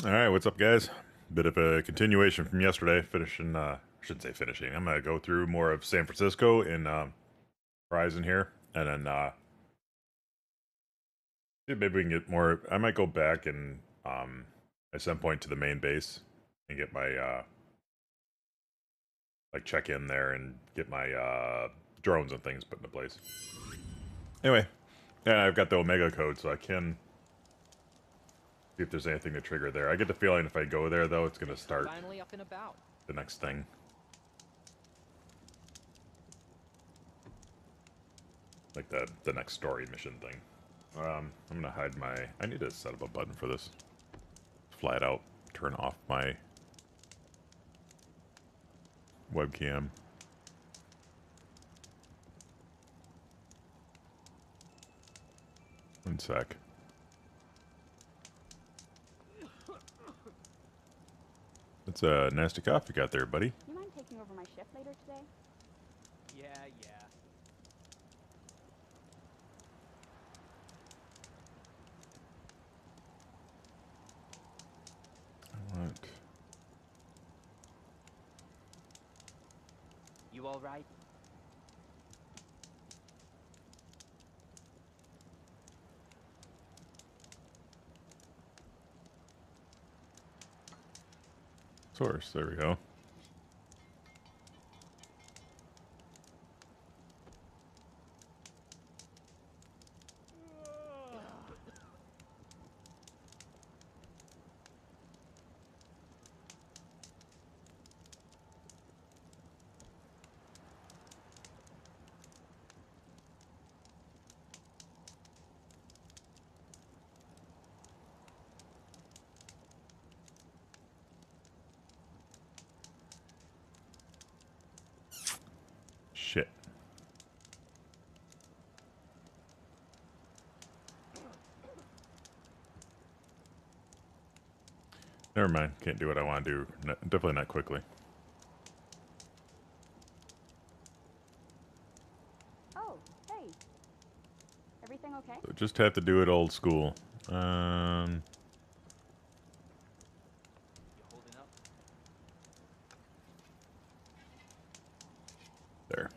All right, what's up, guys? Bit of a continuation from yesterday. Finishing, I shouldn't say finishing. I'm gonna go through more of San Francisco in Horizon here, and then see if maybe we can get more. I might go back and at some point to the main base and get my like check in there and get my drones and things put into place. Anyway, yeah, I've got the Omega code, so I can see if there's anything to trigger there. I get the feeling if I go there though, it's gonna start Finally up and about. the next thing. Like the next story mission thing. I'm gonna hide my. I need to set up a button for this. Flat out turn off my webcam. One sec. That's a nasty cough you got there, buddy. You mind taking over my shift later today? Yeah. I want. You all right? Source. There we go. Shit. Never mind. Can't do what I want to do. No, definitely not quickly. Oh, hey. Everything okay? So just have to do it old school. You holding up? There.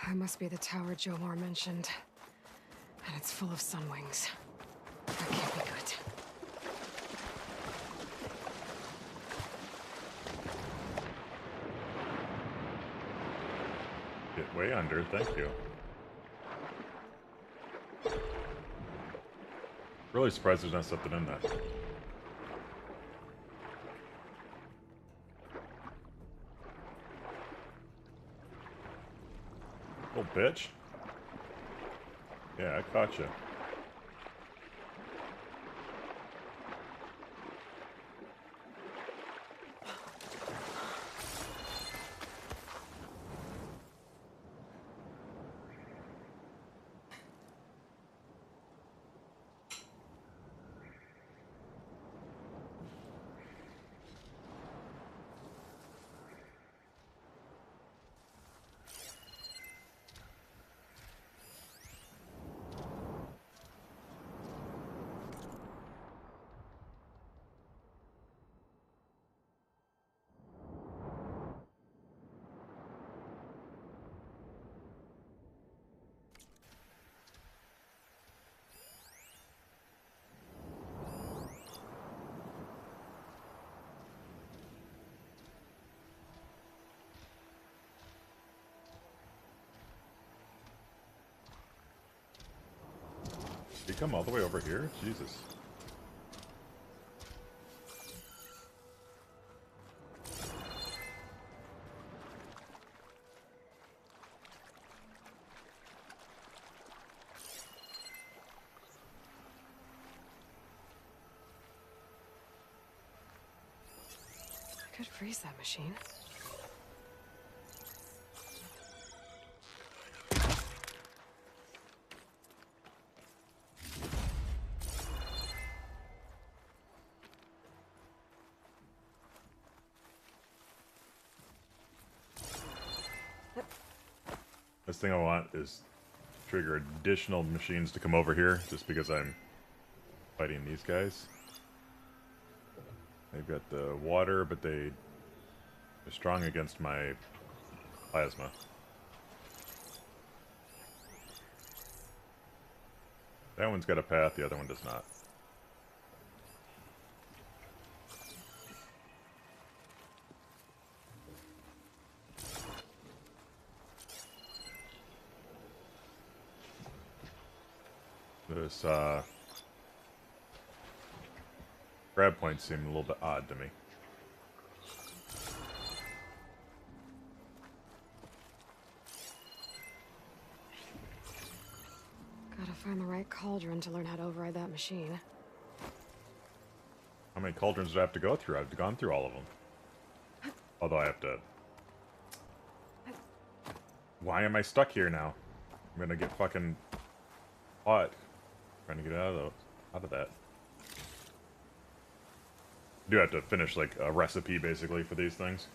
It must be the tower Joe Moore mentioned. And it's full of sunwings. That can't be good. Get way under. Thank you. Really surprised there's not something in that. Little bitch. Yeah, I caught you. Did he come all the way over here? Jesus. I could freeze that machine. This thing I want is trigger additional machines to come over here just because I'm fighting these guys. They've got the water, but they're strong against my plasma. That one's got a path, the other one does not. This, grab points seem a little bit odd to me. Gotta find the right cauldron to learn how to override that machine. How many cauldrons do I have to go through? I've gone through all of them. Although I have to... Why am I stuck here now? I'm gonna get fucking caught. Trying to get out of that. I do have to finish like a recipe basically for these things.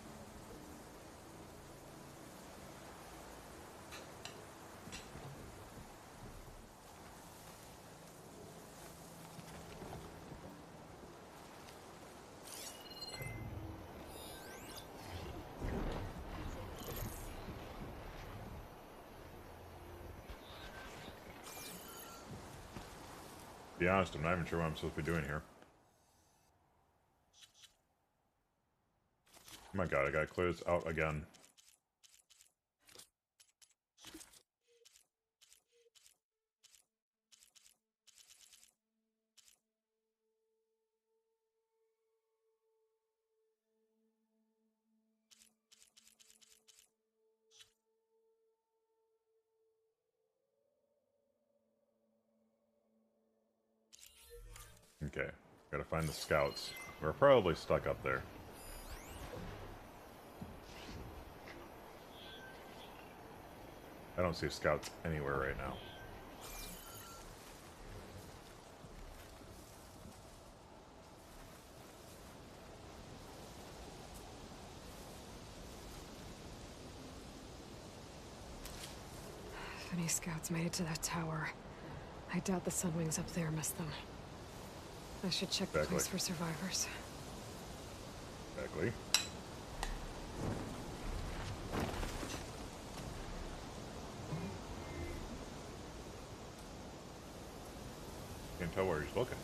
To be honest, I'm not even sure what I'm supposed to be doing here. Oh my god, I gotta clear this out again. Okay, gotta find the scouts. We're probably stuck up there. I don't see scouts anywhere right now. If any scouts made it to that tower, I doubt the Sunwings up there missed them. I should check the place for survivors. Exactly. Can't tell where he's looking.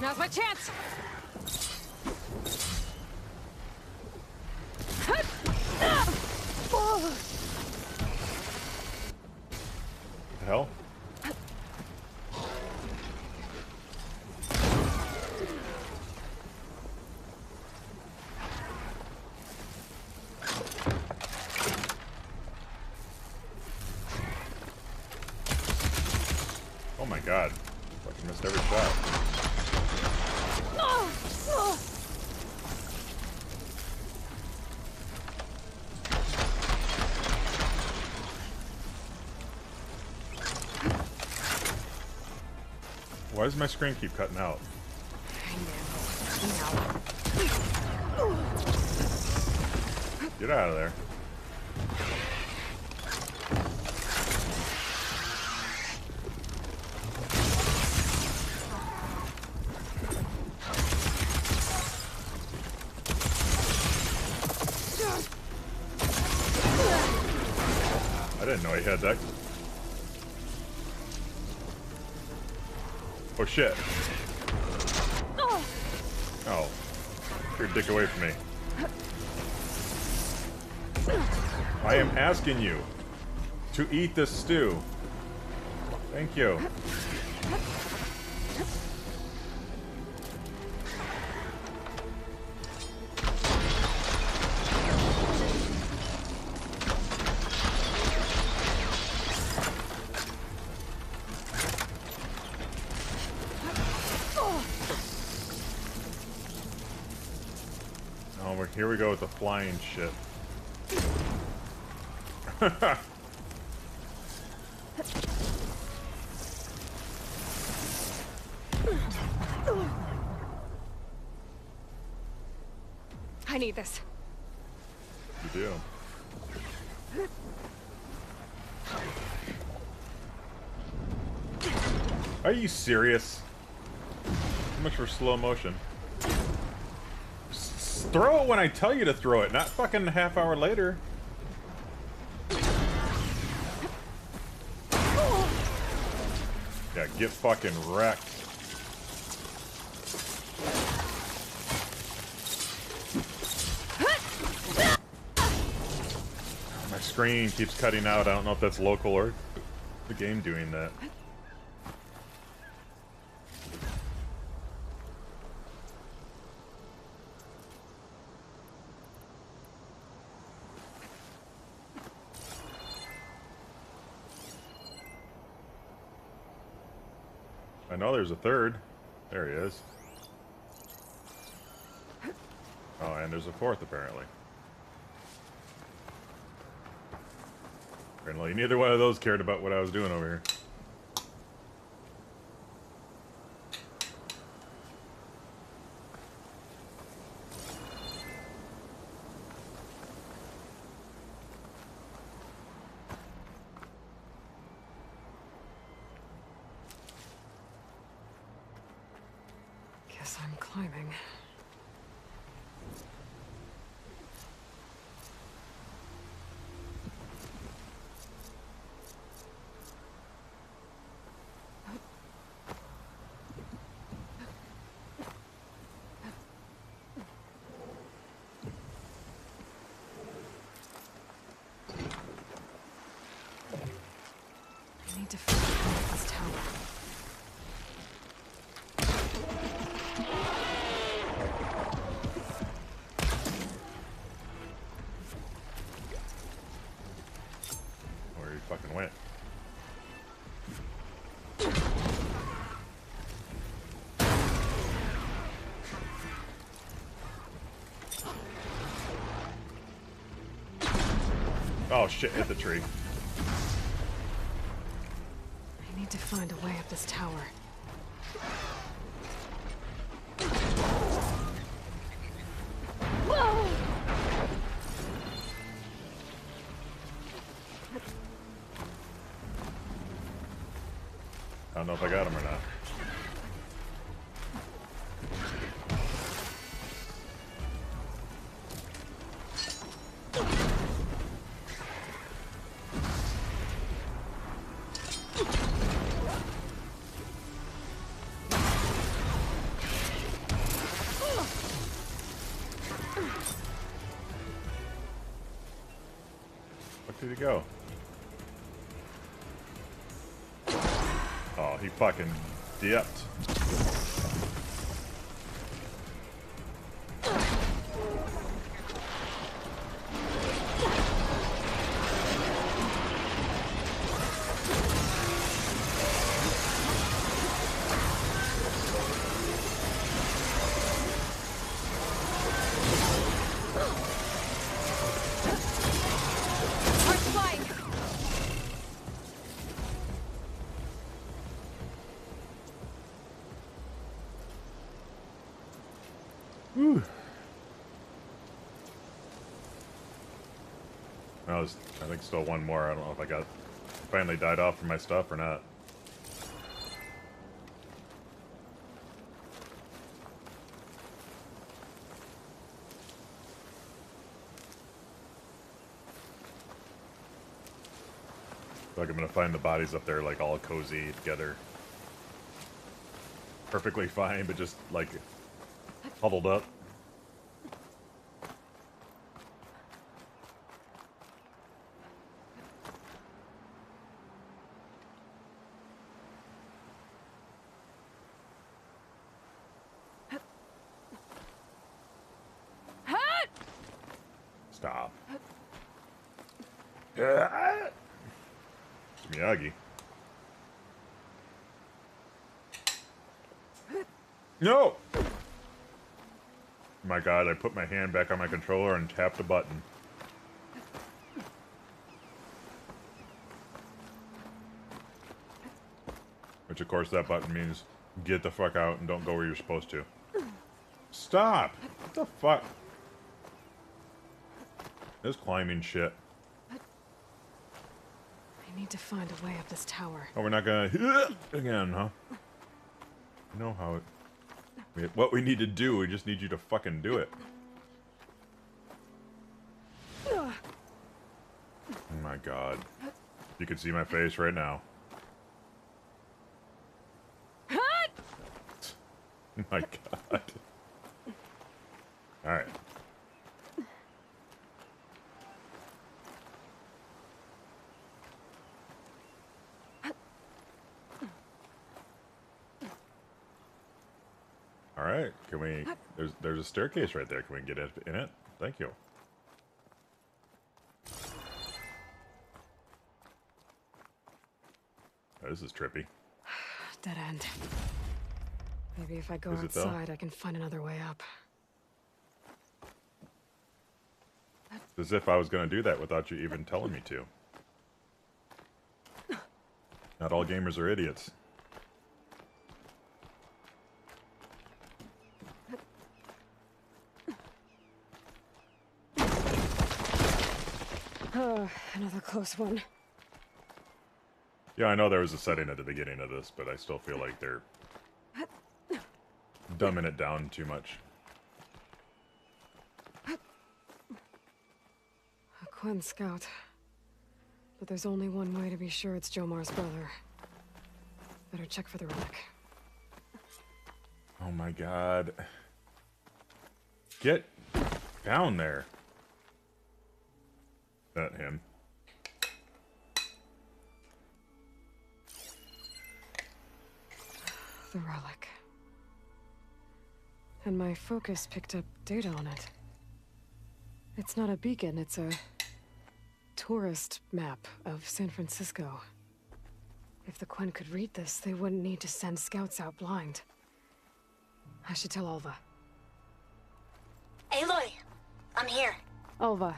Now's my chance! The hell? Oh my god. Fucking missed every shot. Why does my screen keep cutting out? Get out of there. I didn't know he had that. Oh shit. Oh. Get your dick away from me. I am asking you to eat this stew. Thank you. Oh, here we go with the flying shit. I need this. You do. Are you serious? How much for slow motion? Throw it when I tell you to throw it, not fucking a half hour later. Yeah, get fucking wrecked. My screen keeps cutting out. I don't know if that's local or the game doing that. I know there's a third. There he is. Oh, and there's a fourth, apparently. Apparently, neither one of those cared about what I was doing over here. Guess I'm climbing. I need to figure out this tower. Where he fucking went. Oh shit, hit the tree. I need to find a way up this tower. I don't know if I got him or not. Where did he go? Oh, he fucking dipped. Hard flying! Whew. I think still one more. I don't know if I finally died off from my stuff or not. Like I'm gonna find the bodies up there like all cozy together. Perfectly fine, but just like huddled up. Stop. Miyagi. No! My god, I put my hand back on my controller and tapped a button. Which, of course, that button means get the fuck out and don't go where you're supposed to. Stop! What the fuck? This climbing shit. I need to find a way up this tower. Oh, we're not gonna again, huh? You know how it. What we need to do, we just need you to fucking do it. Oh my god. You can see my face right now. Oh my god. Alright. Alright, can we... There's a staircase right there. Can we get in it? Thank you. Oh, this is trippy. Dead end. Maybe if I go Is it, though? outside, I can find another way up. As if I was going to do that without you even telling me to. Not all gamers are idiots. Oh, another close one. Yeah, I know there was a setting at the beginning of this, but I still feel like they're dumbing it down too much. A Quen scout. But there's only one way to be sure it's Jomar's brother. Better check for the relic. Oh my god. Get down there. That him. The relic. And my focus picked up data on it. It's not a beacon, it's a tourist map of San Francisco. If the Quen could read this, they wouldn't need to send scouts out blind. I should tell Alva. Aloy, I'm here. Alva,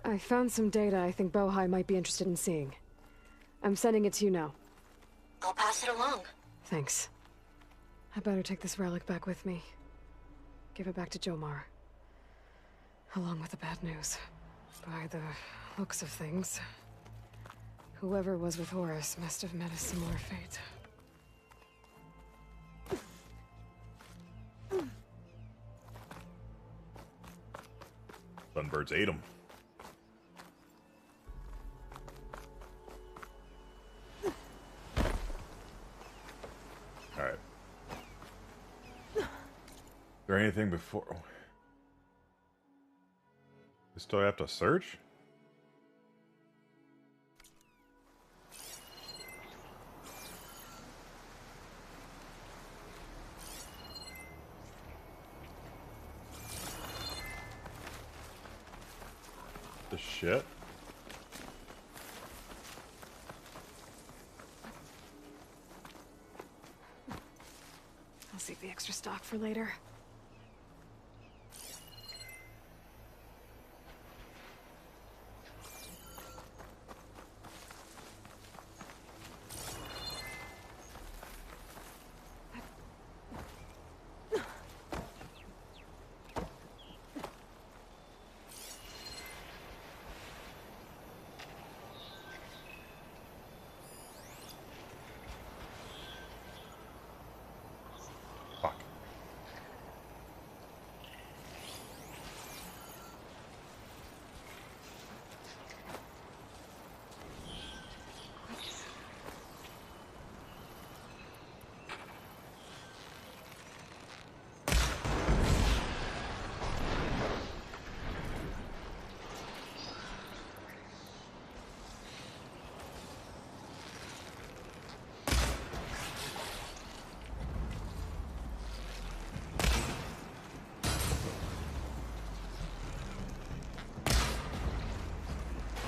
I found some data I think Bohai might be interested in seeing. I'm sending it to you now. I'll pass it along. Thanks. I better take this relic back with me. Give it back to Jomar. Along with the bad news. By the looks of things, whoever was with Horus must have met a similar fate. Sunbirds ate them. Alright. Is there anything before... We still have to search? The shit? I'll save the extra stock for later. Fuck.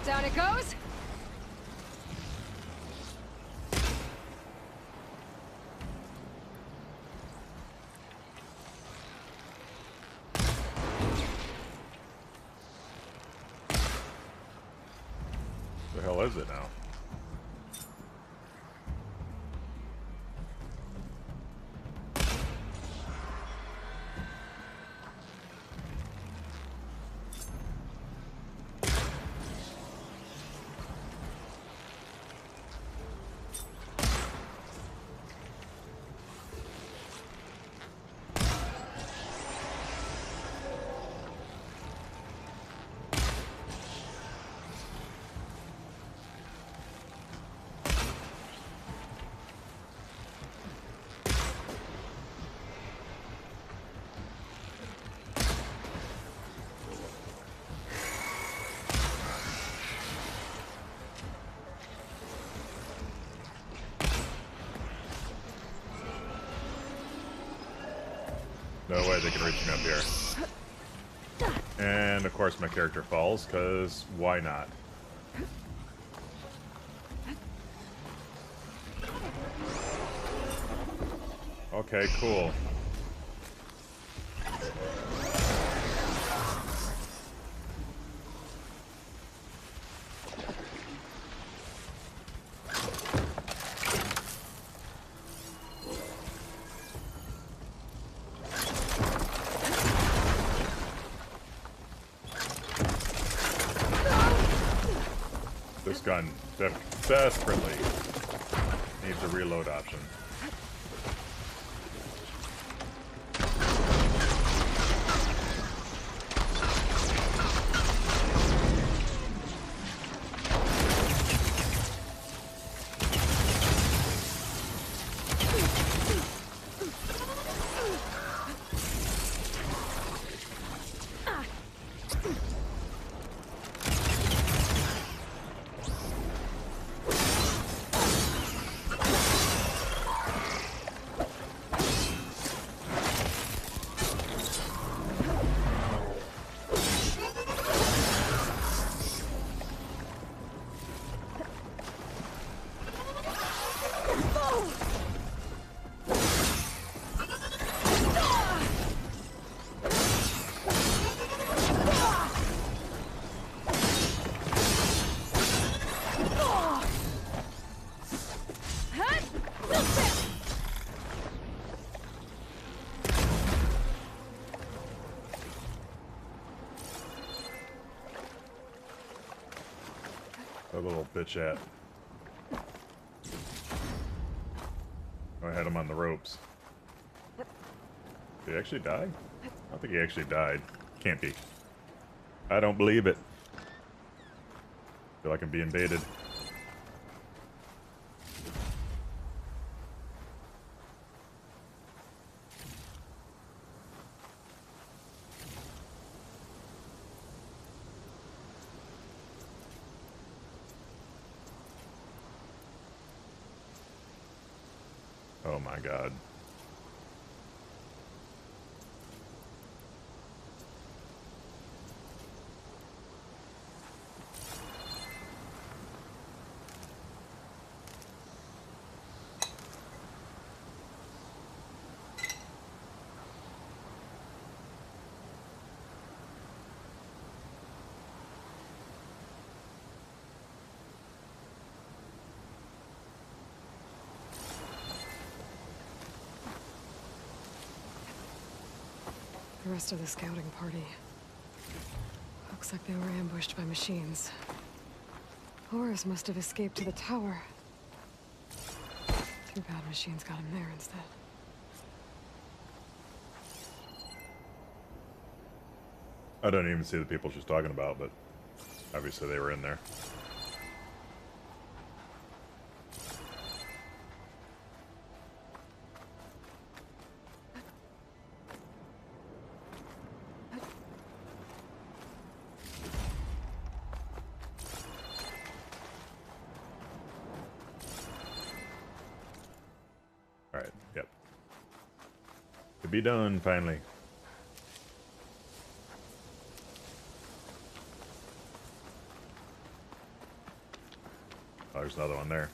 Down it goes! The hell is it now? No way they can reach me up here. And of course my character falls, because why not? Okay, cool. This gun desperately needs a reload option. A little bitch at. Oh, I had him on the ropes. Did he actually die? I don't think he actually died. Can't be. I don't believe it. Feel like I'm being baited. Oh my god. The rest of the scouting party. Looks like they were ambushed by machines. Horus must have escaped to the tower. Too bad machines got him there instead. I don't even see the people she's talking about, but obviously they were in there. Alright, yep. To be done, finally. Oh, there's another one there.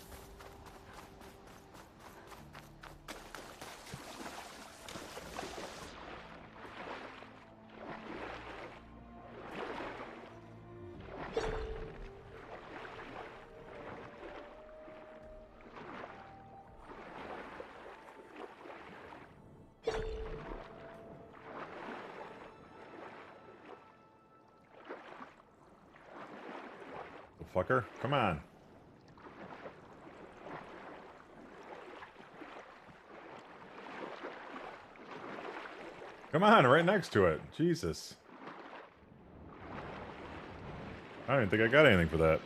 Fucker, come on. Come on, right next to it. Jesus. I don't even think I got anything for that.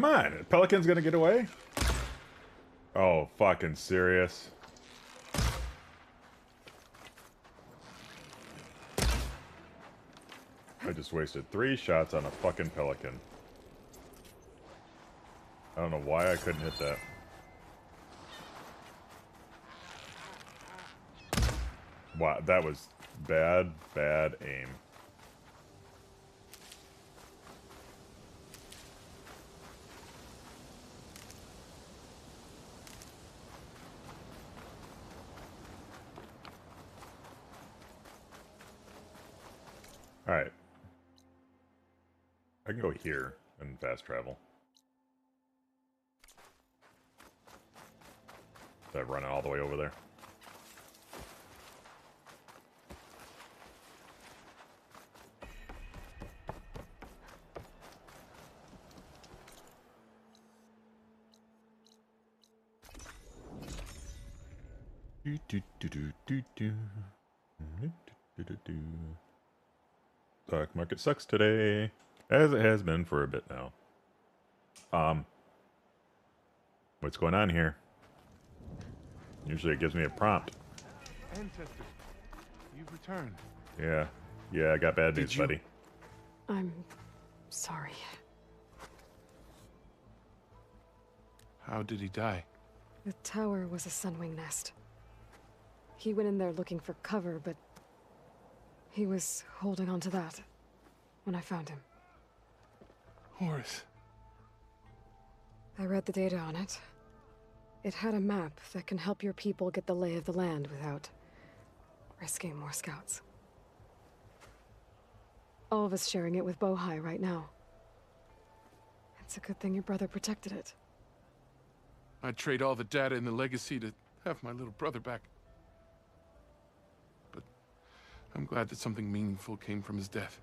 Come on, Pelican's gonna get away? Oh, fucking serious. I just wasted 3 shots on a fucking Pelican. I don't know why I couldn't hit that. Wow, that was bad aim. Alright. I can go here and fast travel. Instead of running all the way over there. Stock market sucks today, as it has been for a bit now. What's going on here? Usually it gives me a prompt. Ancestor, you've returned. Yeah, I got bad news, buddy. I'm sorry. How did he die? The tower was a sunwing nest. He went in there looking for cover, but he was holding on to that when I found him. Horace. I read the data on it. It had a map that can help your people get the lay of the land without risking more scouts. All of us sharing it with Bohai right now. It's a good thing your brother protected it. I'd trade all the data in the legacy to have my little brother back. But I'm glad that something meaningful came from his death.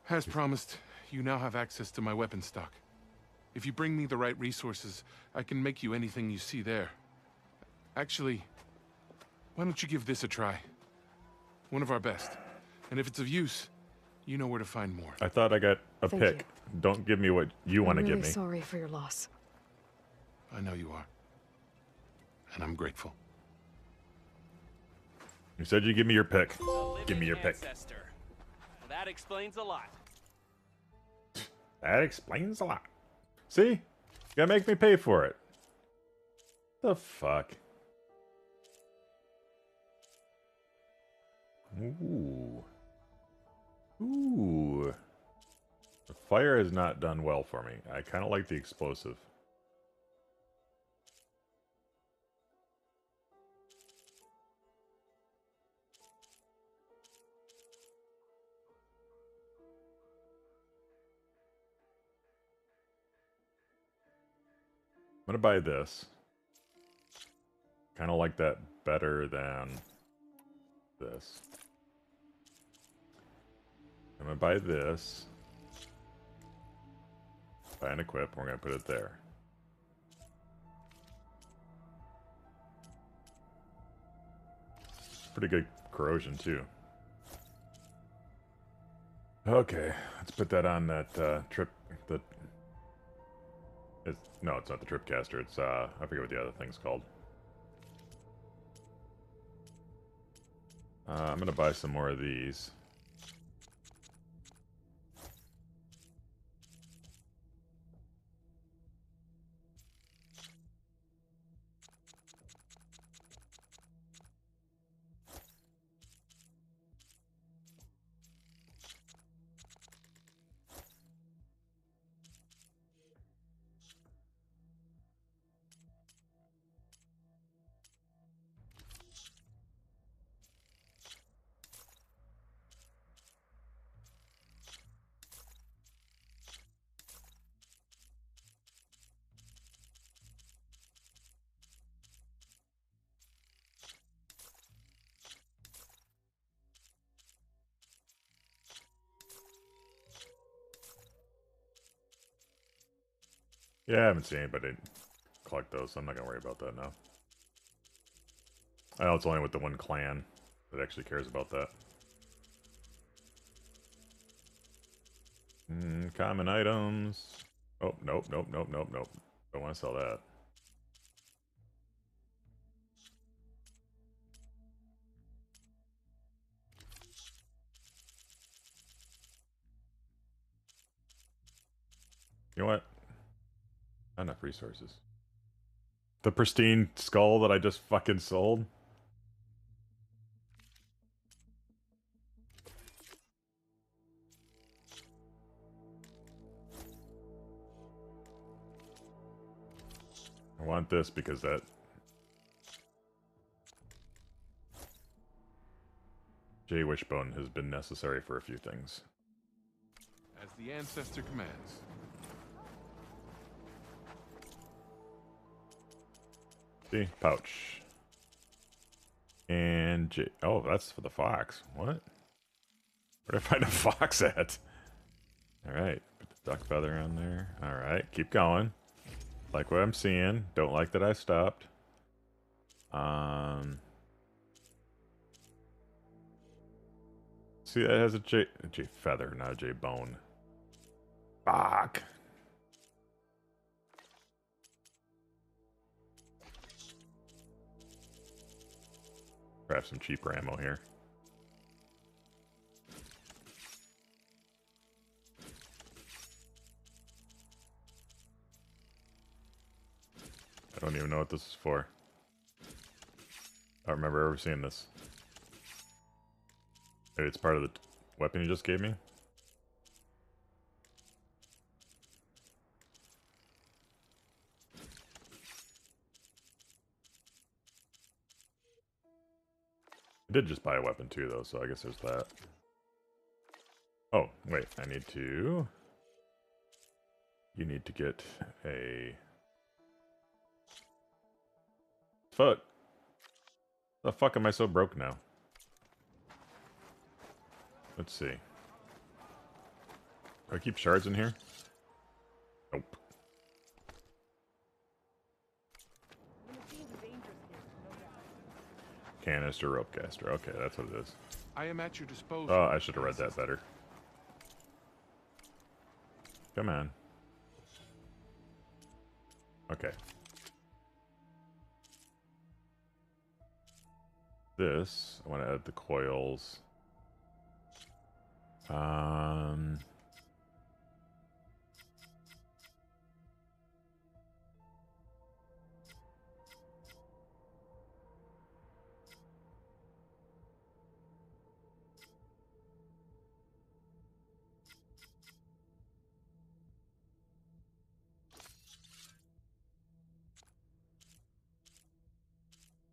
As promised, you now have access to my weapon stock. If you bring me the right resources, I can make you anything you see there. Actually, why don't you give this a try? One of our best. And if it's of use, you know where to find more. I thought I got a Thank pick. Don't give me what you want to I'm give really me. sorry for your loss. I know you are. And I'm grateful. You said you'd give me your pick. Give me your pick. Ancestor. Well, that explains a lot. That explains a lot. See? You gotta make me pay for it. The fuck? Ooh. Ooh. The fire has not done well for me. I kind of like the explosive. I'm gonna buy this. Kind of like that better than this. I'm gonna buy this. Buy and equip. We're gonna put it there. Pretty good corrosion too. Okay, let's put that on that trip. No, it's not the tripcaster. It's I forget what the other thing's called. I'm gonna buy some more of these. Yeah, I haven't seen anybody collect those, so I'm not gonna worry about that now. I know it's only with the one clan that actually cares about that. Uncommon items. Oh, nope, nope, nope, nope, nope. Don't want to sell that. You know what? Not enough resources. The pristine skull that I just fucking sold? I want this because that... J Wishbone has been necessary for a few things. As the ancestor commands. See? Pouch. And J... Oh, that's for the fox. What? Where did I find a fox at? Alright. Put the duck feather on there. Alright. Keep going. Like what I'm seeing. Don't like that I stopped. See, that has a J feather, not a J bone. Fuck. Grab some cheaper ammo here. I don't even know what this is for. I don't remember ever seeing this. Maybe it's part of the weapon you just gave me? I did just buy a weapon too, though, so I guess there's that. Oh, wait, I need to... You need to get a... Fuck. The fuck am I so broke now? Let's see. Do I keep shards in here? Nope. Canister, rope caster. Okay, that's what it is. I am at your disposal. Oh, I should have read that better. Come on. Okay. This, I want to add the coils.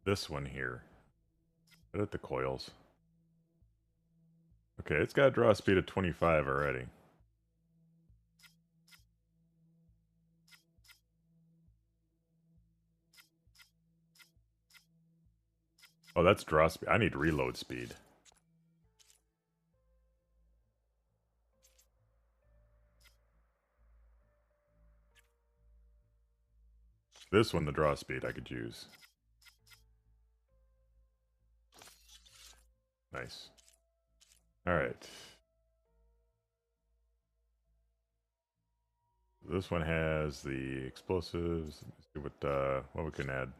This one here. Edit the coils. Okay, it's got a draw speed of 25 already. Oh, that's draw speed. I need reload speed. This one, the draw speed, I could use. Nice. Alright. This one has the explosives. Let me see what we can add.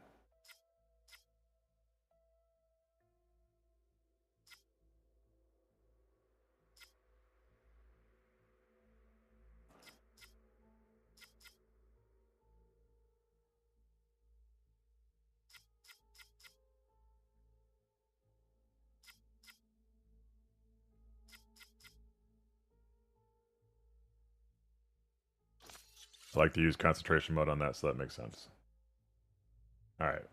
I like to use concentration mode on that, so that makes sense. Alright.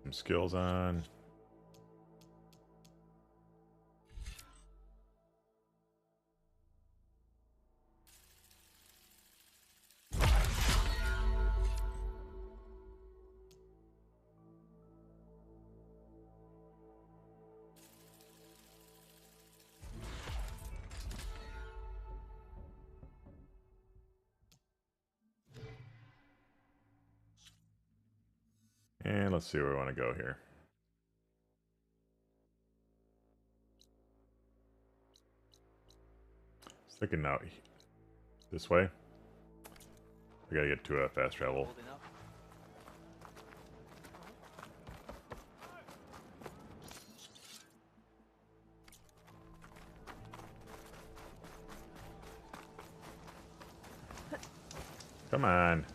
Some skills on. And let's see where we want to go here. I was thinking now this way. We gotta get to a fast travel. Holding up. Come on.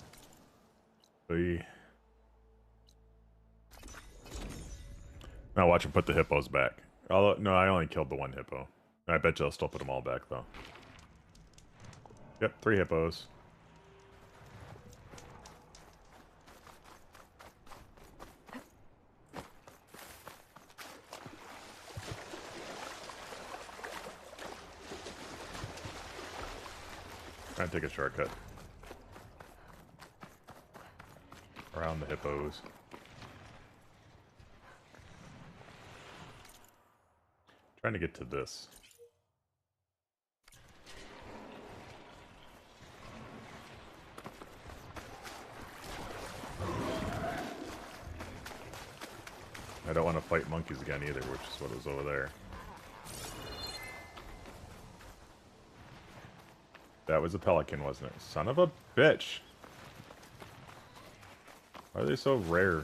Now watch him put the hippos back. Although, no, I only killed the one hippo. I bet you I'll still put them all back, though. Yep, 3 hippos. Trying to take a shortcut. Around the hippos. Trying to get to this. I don't want to fight monkeys again either, which is what was over there. That was a pelican, wasn't it? Son of a bitch! Why are they so rare?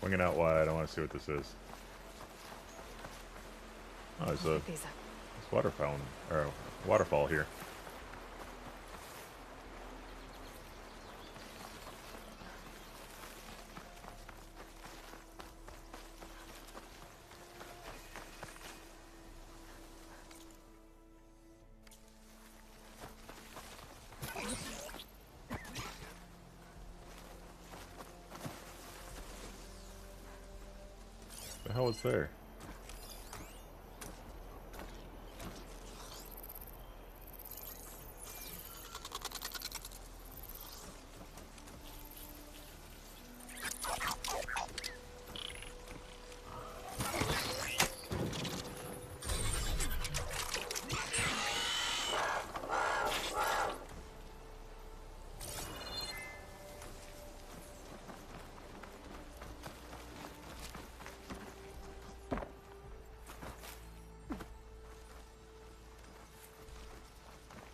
Swinging out wide. I want to see what this is. Oh, there's a water fountain or a waterfall here. The hell is there?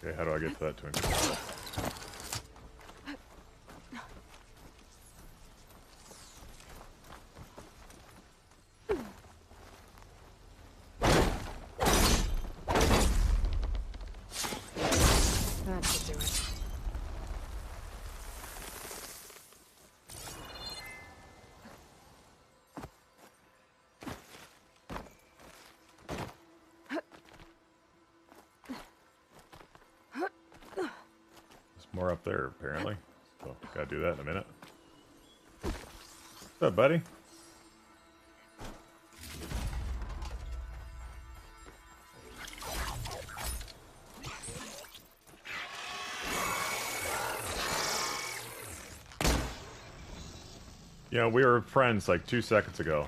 Okay, how do I get to that to increase? That should do it. More up there, apparently. So, gotta do that in a minute. What's up, buddy? You know, we were friends like 2 seconds ago.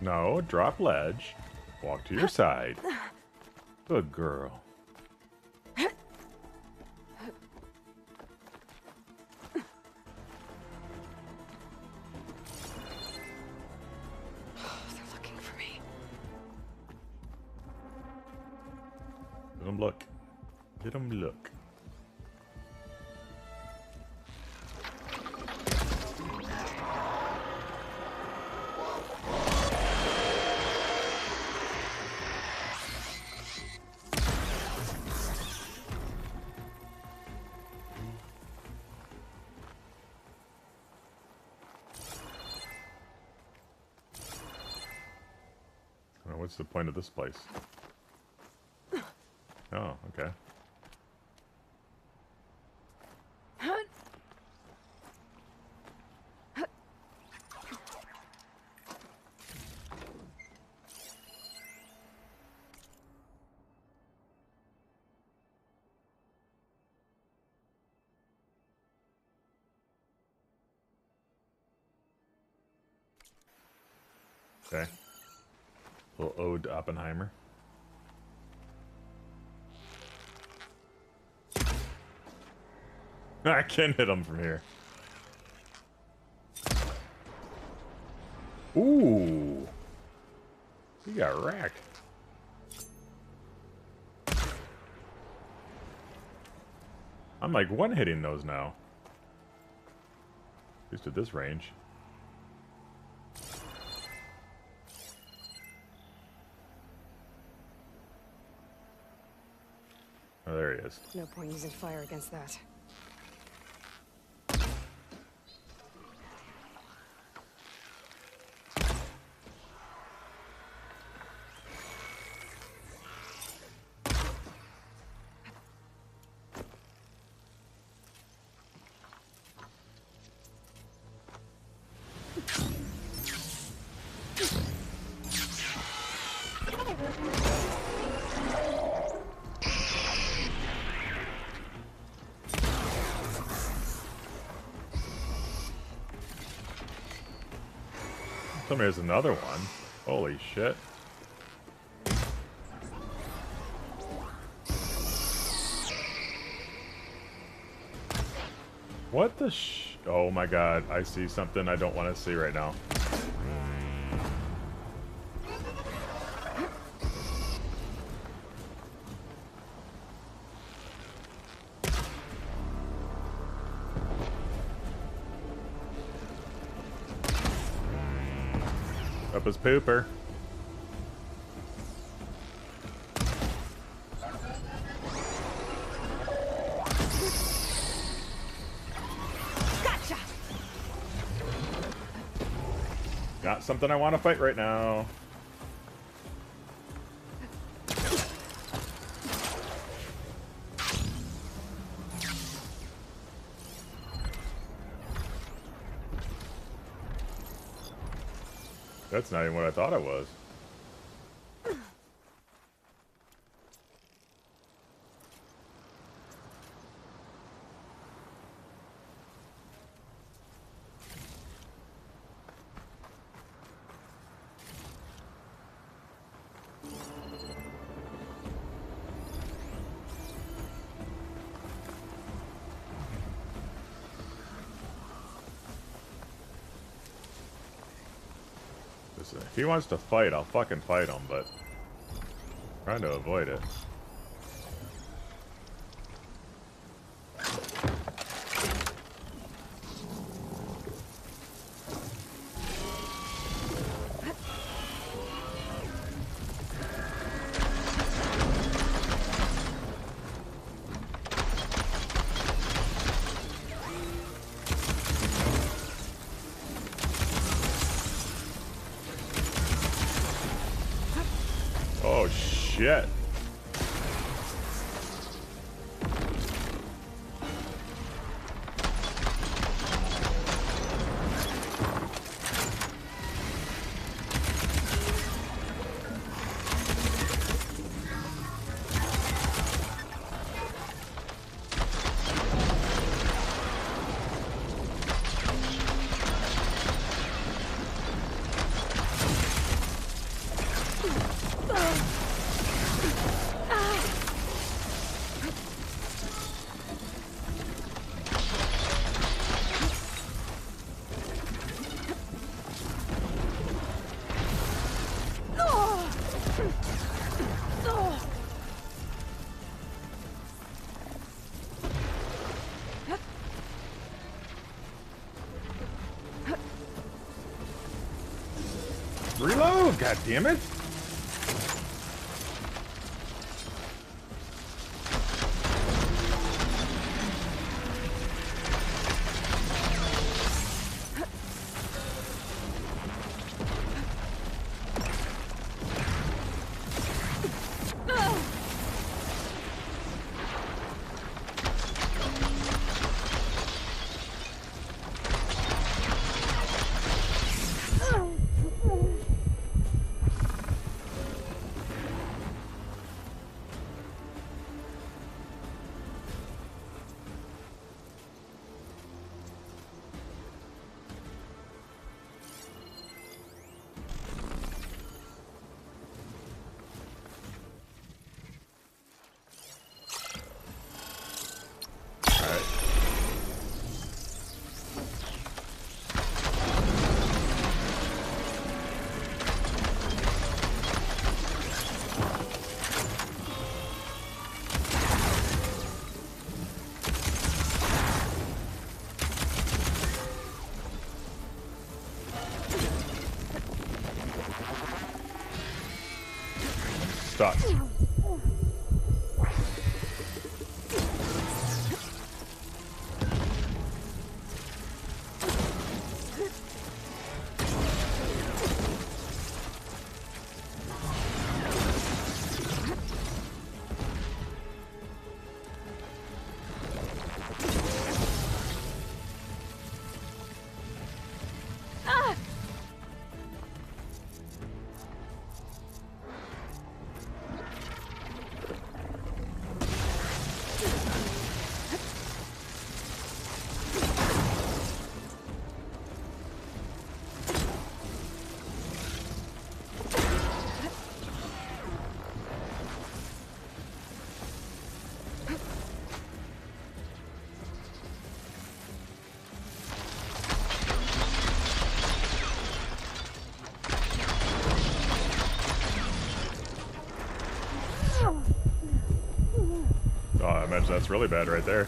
No, drop ledge. Walk to your side. Good girl. They're looking for me. Let him look. Let him look. What's the point of this place? Oh, okay. Okay. Little ode to Oppenheimer. I can hit him from here. Ooh. He got wrecked. I'm like one-hitting those now. At least at this range. Oh, there he is. No point using fire against that. Tell me there's another one. Holy shit. What the oh my god, I see something I don't want to see right now. Up his pooper. Gotcha. Got something I want to fight right now. That's not even what I thought it was. If he wants to fight, I'll fucking fight him, but I'm trying to avoid it. Oh shit. Oh, god damn it! Stuck. Oh, I imagine that's really bad right there.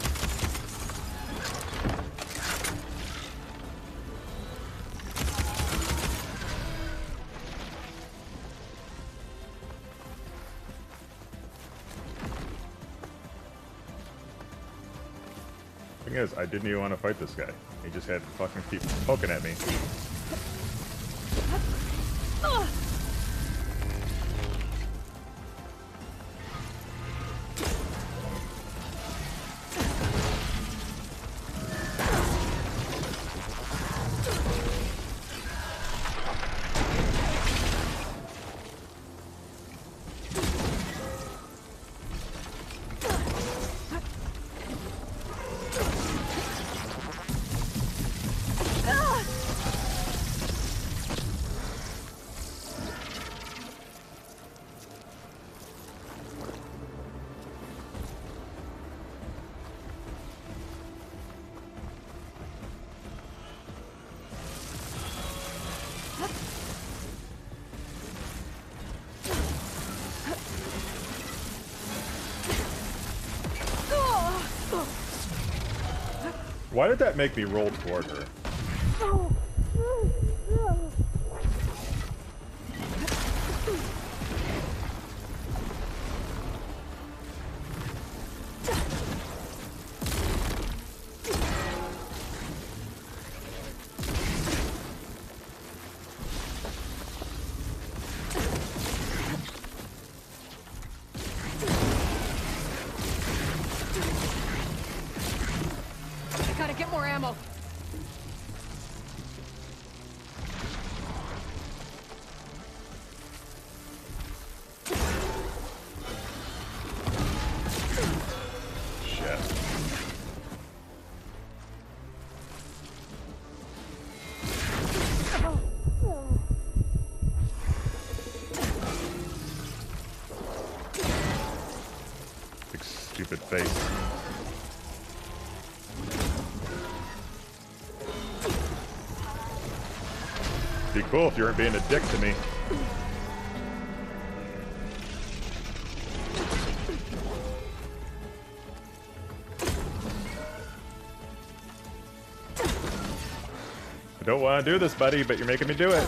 Thing is, I didn't even want to fight this guy. He just had to fucking keep poking at me. Why did that make me roll toward her? Gotta get more ammo. Shit. Big stupid face. Be cool if you weren't being a dick to me. I don't want to do this, buddy, but you're making me do it.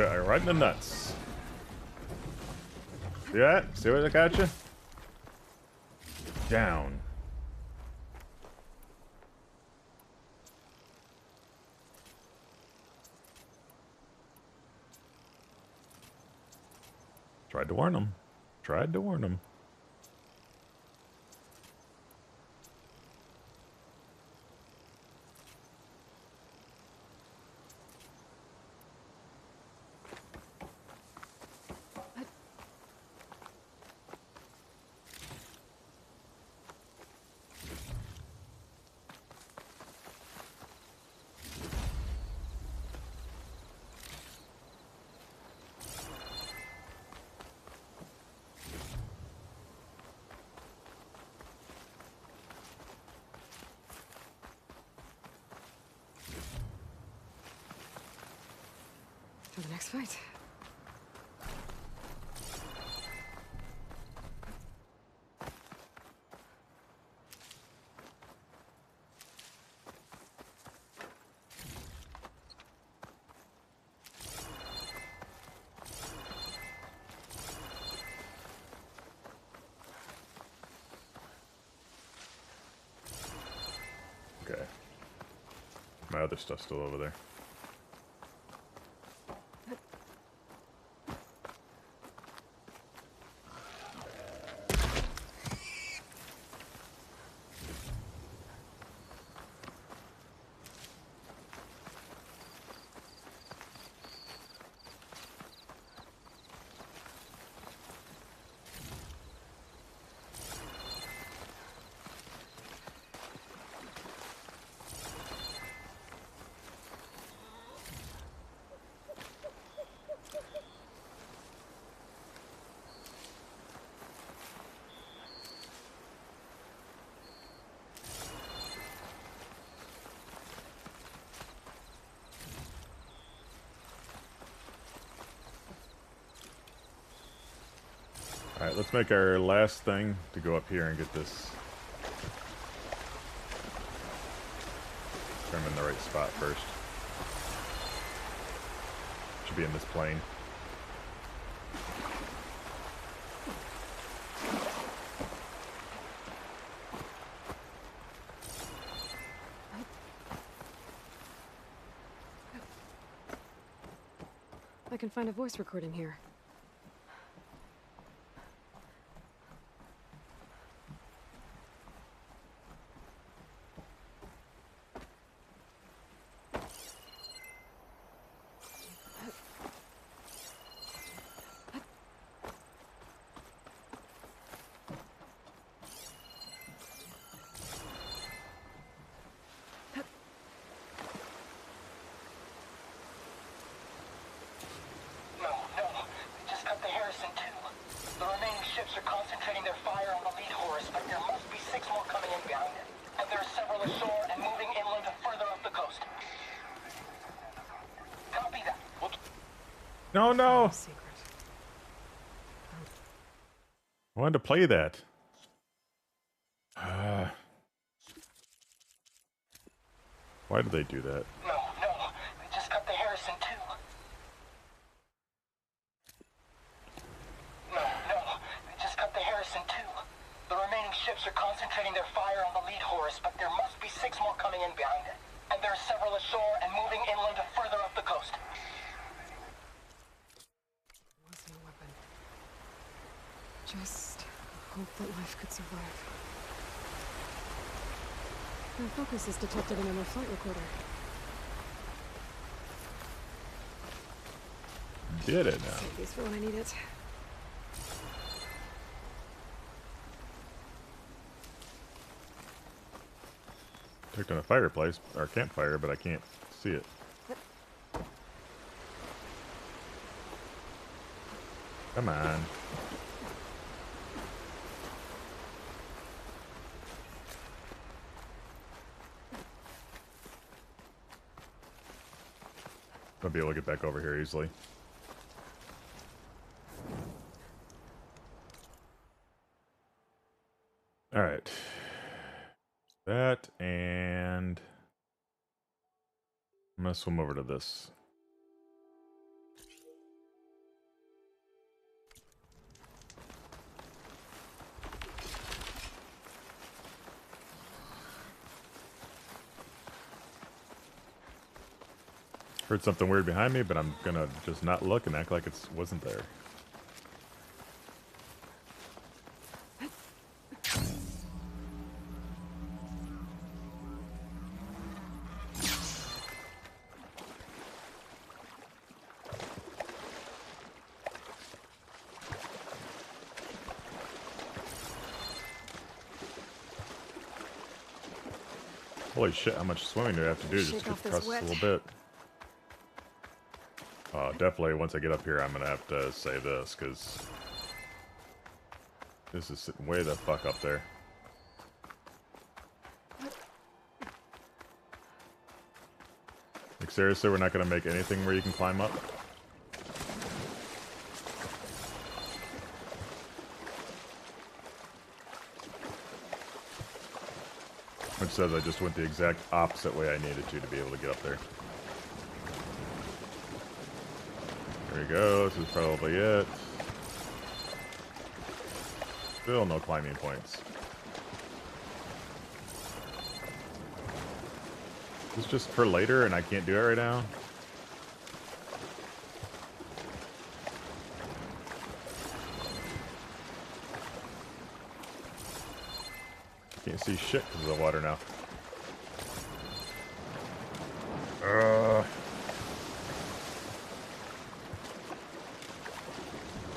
Shot you right in the nuts. See that? See what I got you? Down. Tried to warn him. Tried to warn him. For the next fight. Okay. My other stuff's still over there. Alright, let's make our last thing to go up here and get this. Determine the right spot first. Should be in this plane. I can find a voice recording here. Are concentrating their fire on the lead horse, but there must be 6 more coming in behind it. And there are several ashore and moving inland further up the coast. Copy that. No, no! Secret. I wanted to play that. Why did they do that? No, we just got the Harrison too. No, we just got the Harrison too. The remaining ships are concentrating their fire on the lead horse, but there must be 6 more coming in behind it. And there are several ashore and moving inland further up the coast. Was no weapon. Just hope that life could survive. My focus is detected in my flight recorder. Did it now? Save these for when I need it. Detecting a fireplace or campfire, but I can't see it. Come on. I'll be able to get back over here easily. All right. That, and I'm gonna swim over to this. Heard something weird behind me, but I'm gonna just not look and act like it wasn't there. Holy shit, how much swimming do I have to do just to Shake get off this across a wet. little bit? Definitely, once I get up here, I'm gonna have to say this, because this is sitting way the fuck up there. Like, seriously, we're not gonna make anything where you can climb up? Which says I just went the exact opposite way I needed to be able to get up there. There we go, this is probably it. Still no climbing points. Is this just for later and I can't do it right now? Can't see shit because of the water now.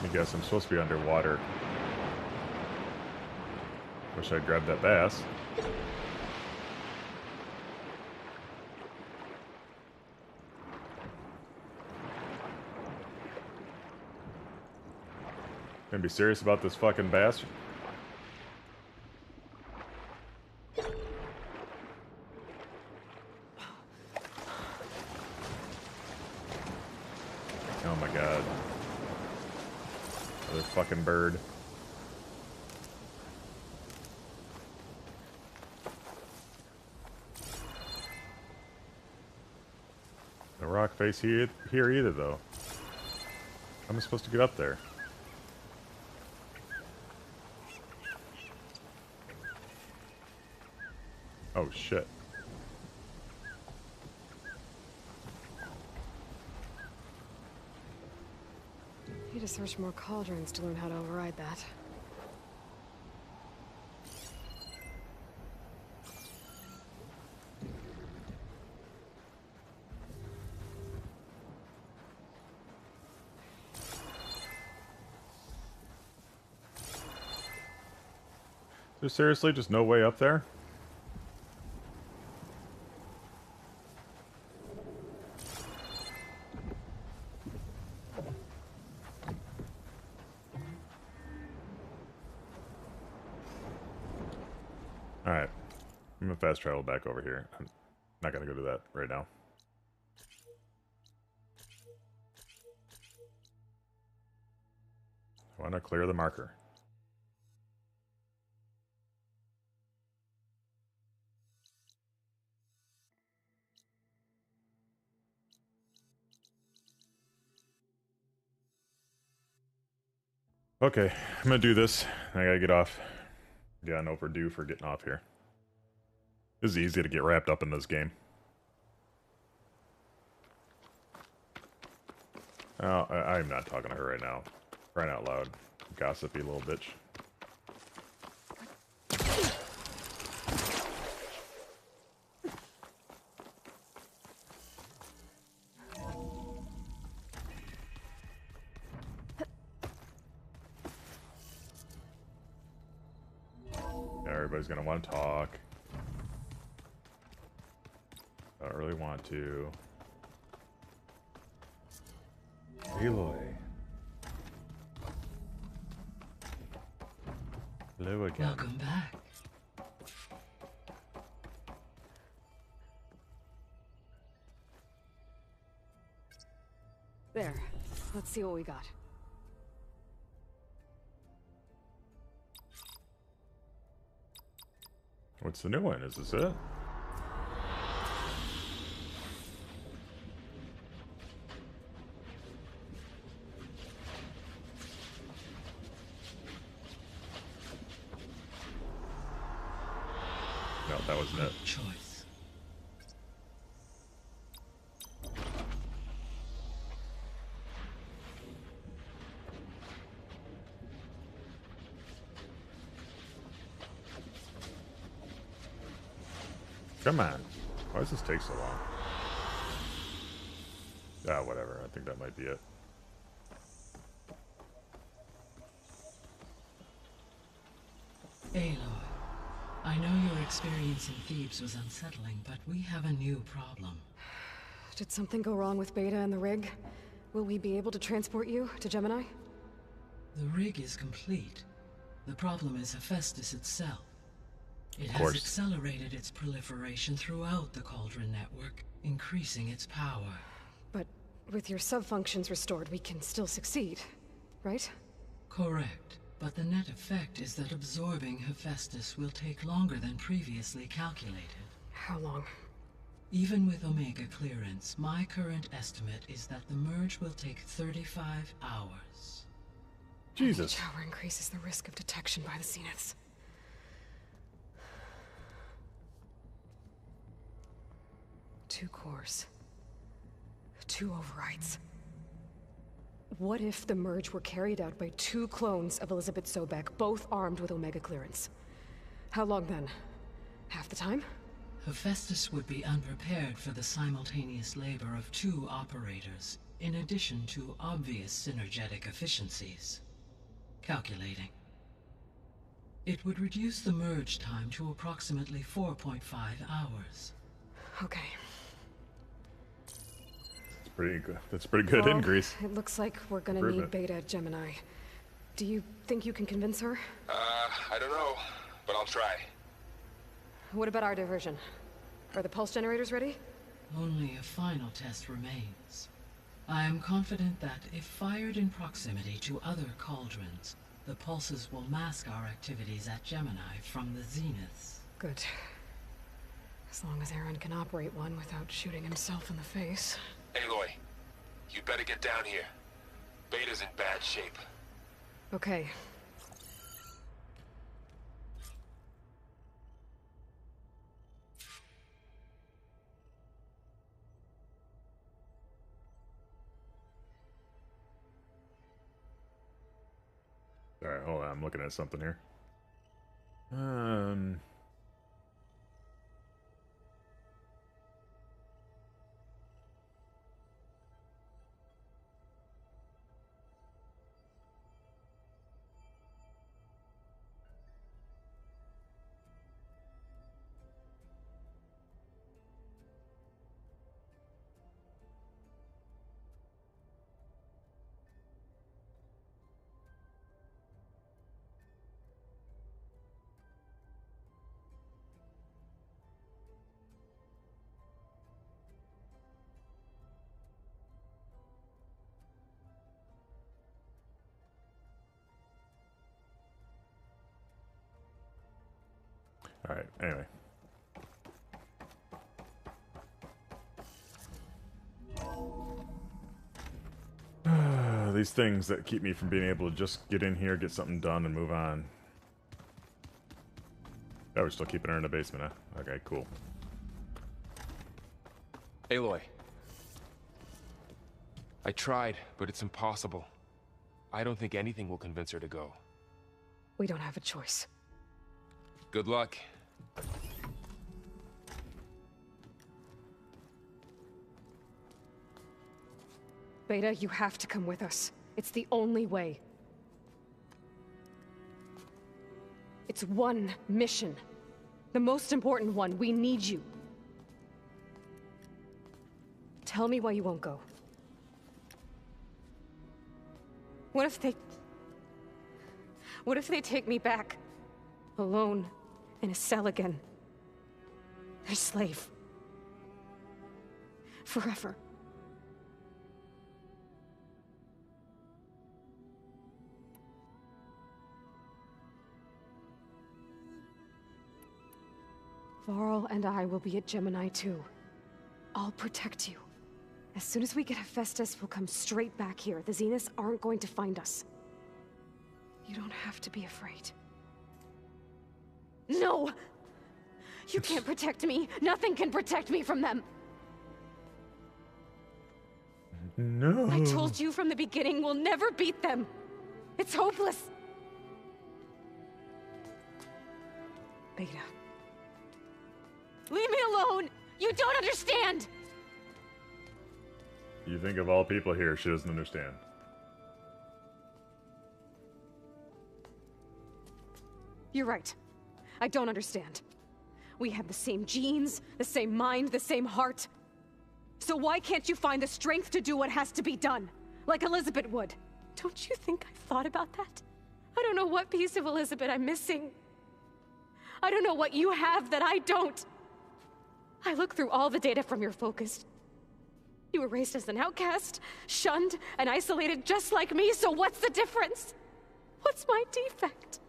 I guess I'm supposed to be underwater. Wish I'd grabbed that bass. Gonna be serious about this fucking bass? Oh my god. Another fucking bird. No rock face here either, though. How am I supposed to get up there? Oh shit. Need to search more cauldrons to learn how to override that. There's seriously just no way up there? Alright. I'm gonna fast travel back over here. I'm not gonna go do that right now. I wanna clear the marker. Okay, I'm gonna do this. I gotta get off. Yeah, I'm overdue for getting off here. This is easy to get wrapped up in this game. Oh, I'm not talking to her right now. Crying out loud. Gossipy little bitch. Everybody's gonna want to talk. I don't really want to. Aloy. Hello again. Welcome back. There. Let's see what we got. What's the new one? Is this it? No, that wasn't it. Choice. Come on. Why does this take so long? Ah, whatever. I think that might be it. Aloy, I know your experience in Thebes was unsettling, but we have a new problem. Did something go wrong with Beta and the rig? Will we be able to transport you to Gemini? The rig is complete. The problem is Hephaestus itself. It Of has course. accelerated its proliferation throughout the Cauldron network, increasing its power. But with your sub-functions restored, we can still succeed, right? Correct. But the net effect is that absorbing Hephaestus will take longer than previously calculated. How long? Even with Omega clearance, my current estimate is that the merge will take 35 hours. Jesus. Each hour increases the risk of detection by the Zeniths. Two cores. Two overrides. What if the merge were carried out by two clones of Elizabeth Sobek, both armed with Omega clearance? How long then? Half the time? Hephaestus would be unprepared for the simultaneous labor of two operators, in addition to obvious synergetic efficiencies. Calculating. It would reduce the merge time to approximately 4.5 hours. Okay. Pretty good. That's a pretty good Well, increase. It looks like we're gonna need Improvement. Beta at Gemini. Do you think you can convince her? I don't know, but I'll try. What about our diversion? Are the pulse generators ready? Only a final test remains. I am confident that if fired in proximity to other cauldrons, the pulses will mask our activities at Gemini from the Zeniths. Good. As long as Aaron can operate one without shooting himself in the face. Aloy, you better get down here. Beta's in bad shape. Okay. Alright, hold on. I'm looking at something here. Alright, anyway. These things that keep me from being able to just get in here, get something done, and move on. Oh, we're still keeping her in the basement, huh? Okay, cool. Aloy. I tried, but it's impossible. I don't think anything will convince her to go. We don't have a choice. Good luck. Beta, you have to come with us. It's the only way. It's one mission. The most important one. We need you. Tell me why you won't go. What if they take me back? Alone, in a cell again. Their slave. Forever. Varl and I will be at Gemini too. I'll protect you. As soon as we get Hephaestus, we'll come straight back here. The Zeniths aren't going to find us. You don't have to be afraid. No! You can't protect me. Nothing can protect me from them. No. I told you from the beginning, we'll never beat them. It's hopeless. Beta. Leave me alone! You don't understand! You think of all people here, she doesn't understand. You're right. I don't understand. We have the same genes, the same mind, the same heart. So why can't you find the strength to do what has to be done? Like Elizabeth would. Don't you think I've thought about that? I don't know what piece of Elizabeth I'm missing. I don't know what you have that I don't. I look through all the data from your focus. You were raised as an outcast, shunned, and isolated just like me, so what's the difference? What's my defect?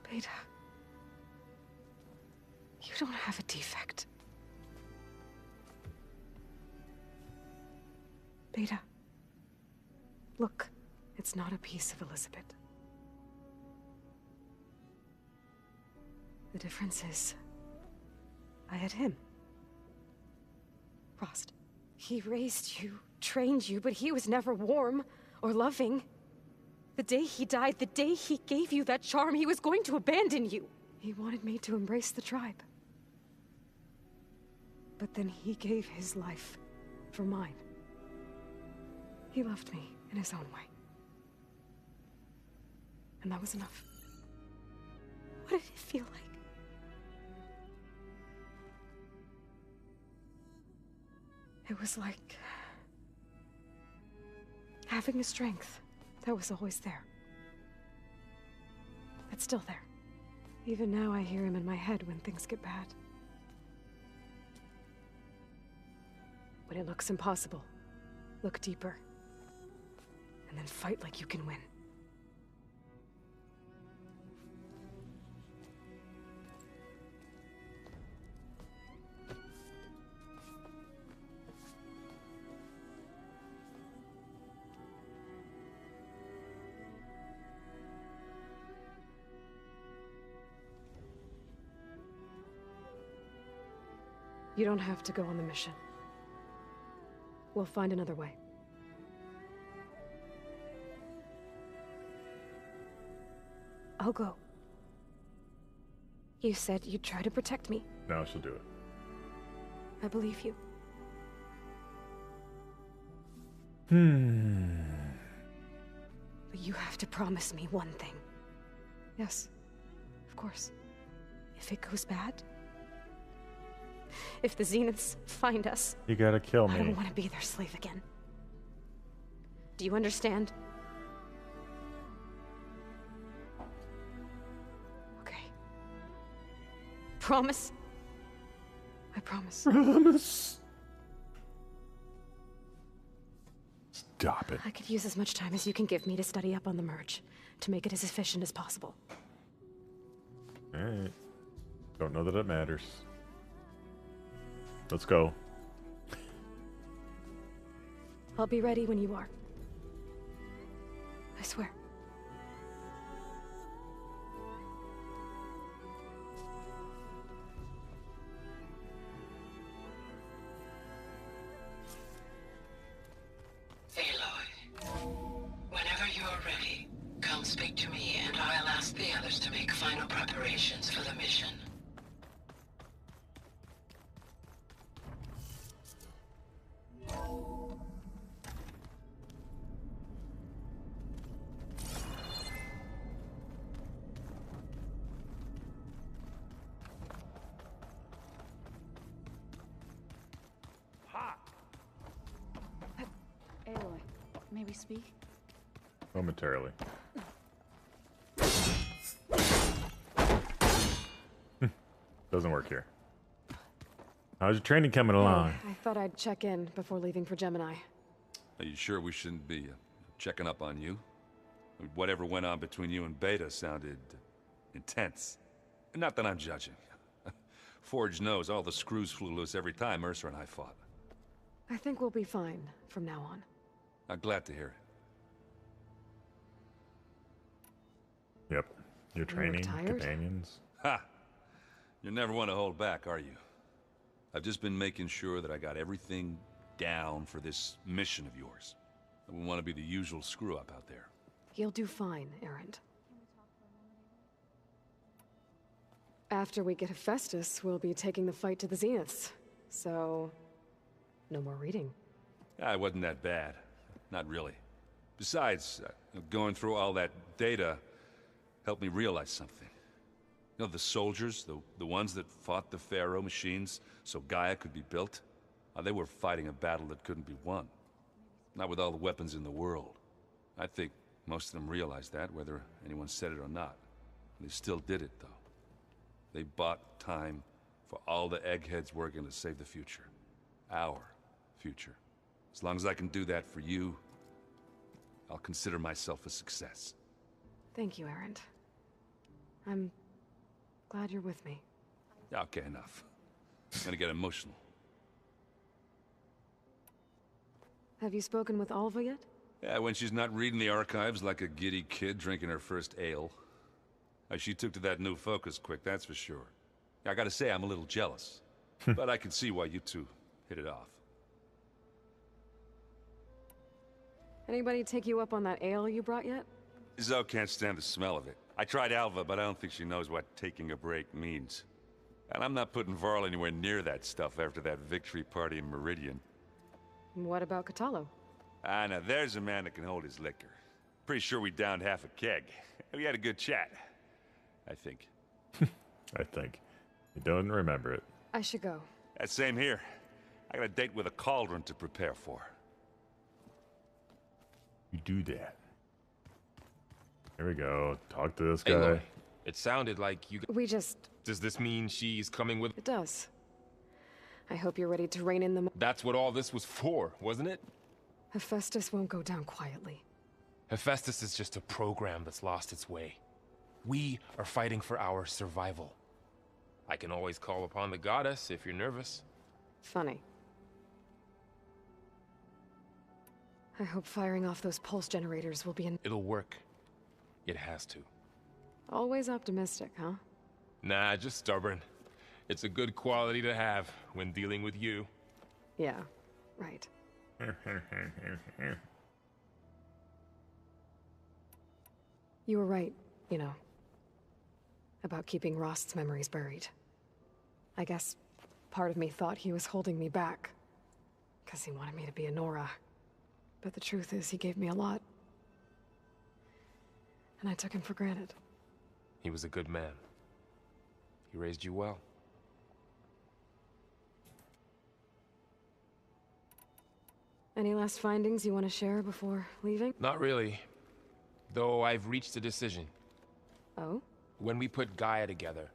Beta, you don't have a defect. Beta, look, it's not a piece of Elizabeth. The difference is, I had him. Frost. He raised you, trained you, but he was never warm or loving. The day he died, the day he gave you that charm, he was going to abandon you. He wanted me to embrace the tribe. But then he gave his life for mine. He loved me in his own way. And that was enough. What did it feel like? It was like having a strength that was always there. It's still there. Even now I hear him in my head when things get bad. When it looks impossible, look deeper. And then fight like you can win. You don't have to go on the mission. We'll find another way. I'll go. You said you'd try to protect me. Now she'll do it. I believe you. But you have to promise me one thing. Yes, of course. If it goes bad, if the Zeniths find us, You gotta kill I me. don't want to be their slave again. Do you understand? Okay. Promise? I promise. Promise. Stop it. I could use as much time as you can give me to study up on the merge, to make it as efficient as possible. Alright. Don't know that it matters. Let's go. I'll be ready when you are. I swear. Aloy, whenever you're ready, come speak to me and I'll ask the others to make final preparations for the mission. Aloy, may we speak? Momentarily. Doesn't work here. How's your training coming along? I thought I'd check in before leaving for Gemini. Are you sure we shouldn't be checking up on you? Whatever went on between you and Beta sounded intense. Not that I'm judging. Forge knows all the screws flew loose every time Mercer and I fought. I think we'll be fine from now on. I'm glad to hear it. Yep. Your training tired? companions. Ha! You never want to hold back, are you? I've just been making sure that I got everything down for this mission of yours. I wouldn't want to be the usual screw-up out there. You'll do fine, Erend. After we get Hephaestus, we'll be taking the fight to the Zeniths. So, no more reading. It wasn't that bad. Not really. Besides, going through all that data helped me realize something. You know, the soldiers, the ones that fought the Pharaoh machines so Gaia could be built, they were fighting a battle that couldn't be won. Not with all the weapons in the world. I think most of them realized that, whether anyone said it or not. They still did it, though. They bought time for all the eggheads working to save the future. Our future. As long as I can do that for you, I'll consider myself a success. Thank you, Erend. I'm glad you're with me. Okay, enough. I'm gonna get emotional. Have you spoken with Alva yet? Yeah, when she's not reading the archives like a giddy kid drinking her first ale. She took to that new focus quick, that's for sure. I gotta say, I'm a little jealous. But I can see why you two hit it off. Anybody take you up on that ale you brought yet? Zoe can't stand the smell of it. I tried Alva, but I don't think she knows what taking a break means. And I'm not putting Varl anywhere near that stuff after that victory party in Meridian. What about Catalo? Now there's a man that can hold his liquor. Pretty sure we downed half a keg. We had a good chat. I think. I think. You don't remember it. I should go. Same here. I got a date with a cauldron to prepare for. You do that. Here we go. Talk to this Hey, guy. Lloyd, it sounded like you... We just... Does this mean she's coming with... It does. I hope you're ready to rein in the... That's what all this was for, wasn't it? Hephaestus won't go down quietly. Hephaestus is just a program that's lost its way. We are fighting for our survival. I can always call upon the goddess if you're nervous. Funny. I hope firing off those pulse generators will be an... It'll work. It has to. Always optimistic, huh? Nah, just stubborn. It's a good quality to have when dealing with you. Yeah, right. You were right, you know. About keeping Rost's memories buried. I guess part of me thought he was holding me back. Because he wanted me to be a Nora. But the truth is, he gave me a lot. And I took him for granted. He was a good man. He raised you well. Any last findings you want to share before leaving? Not really. Though I've reached a decision. Oh? When we put Gaia together,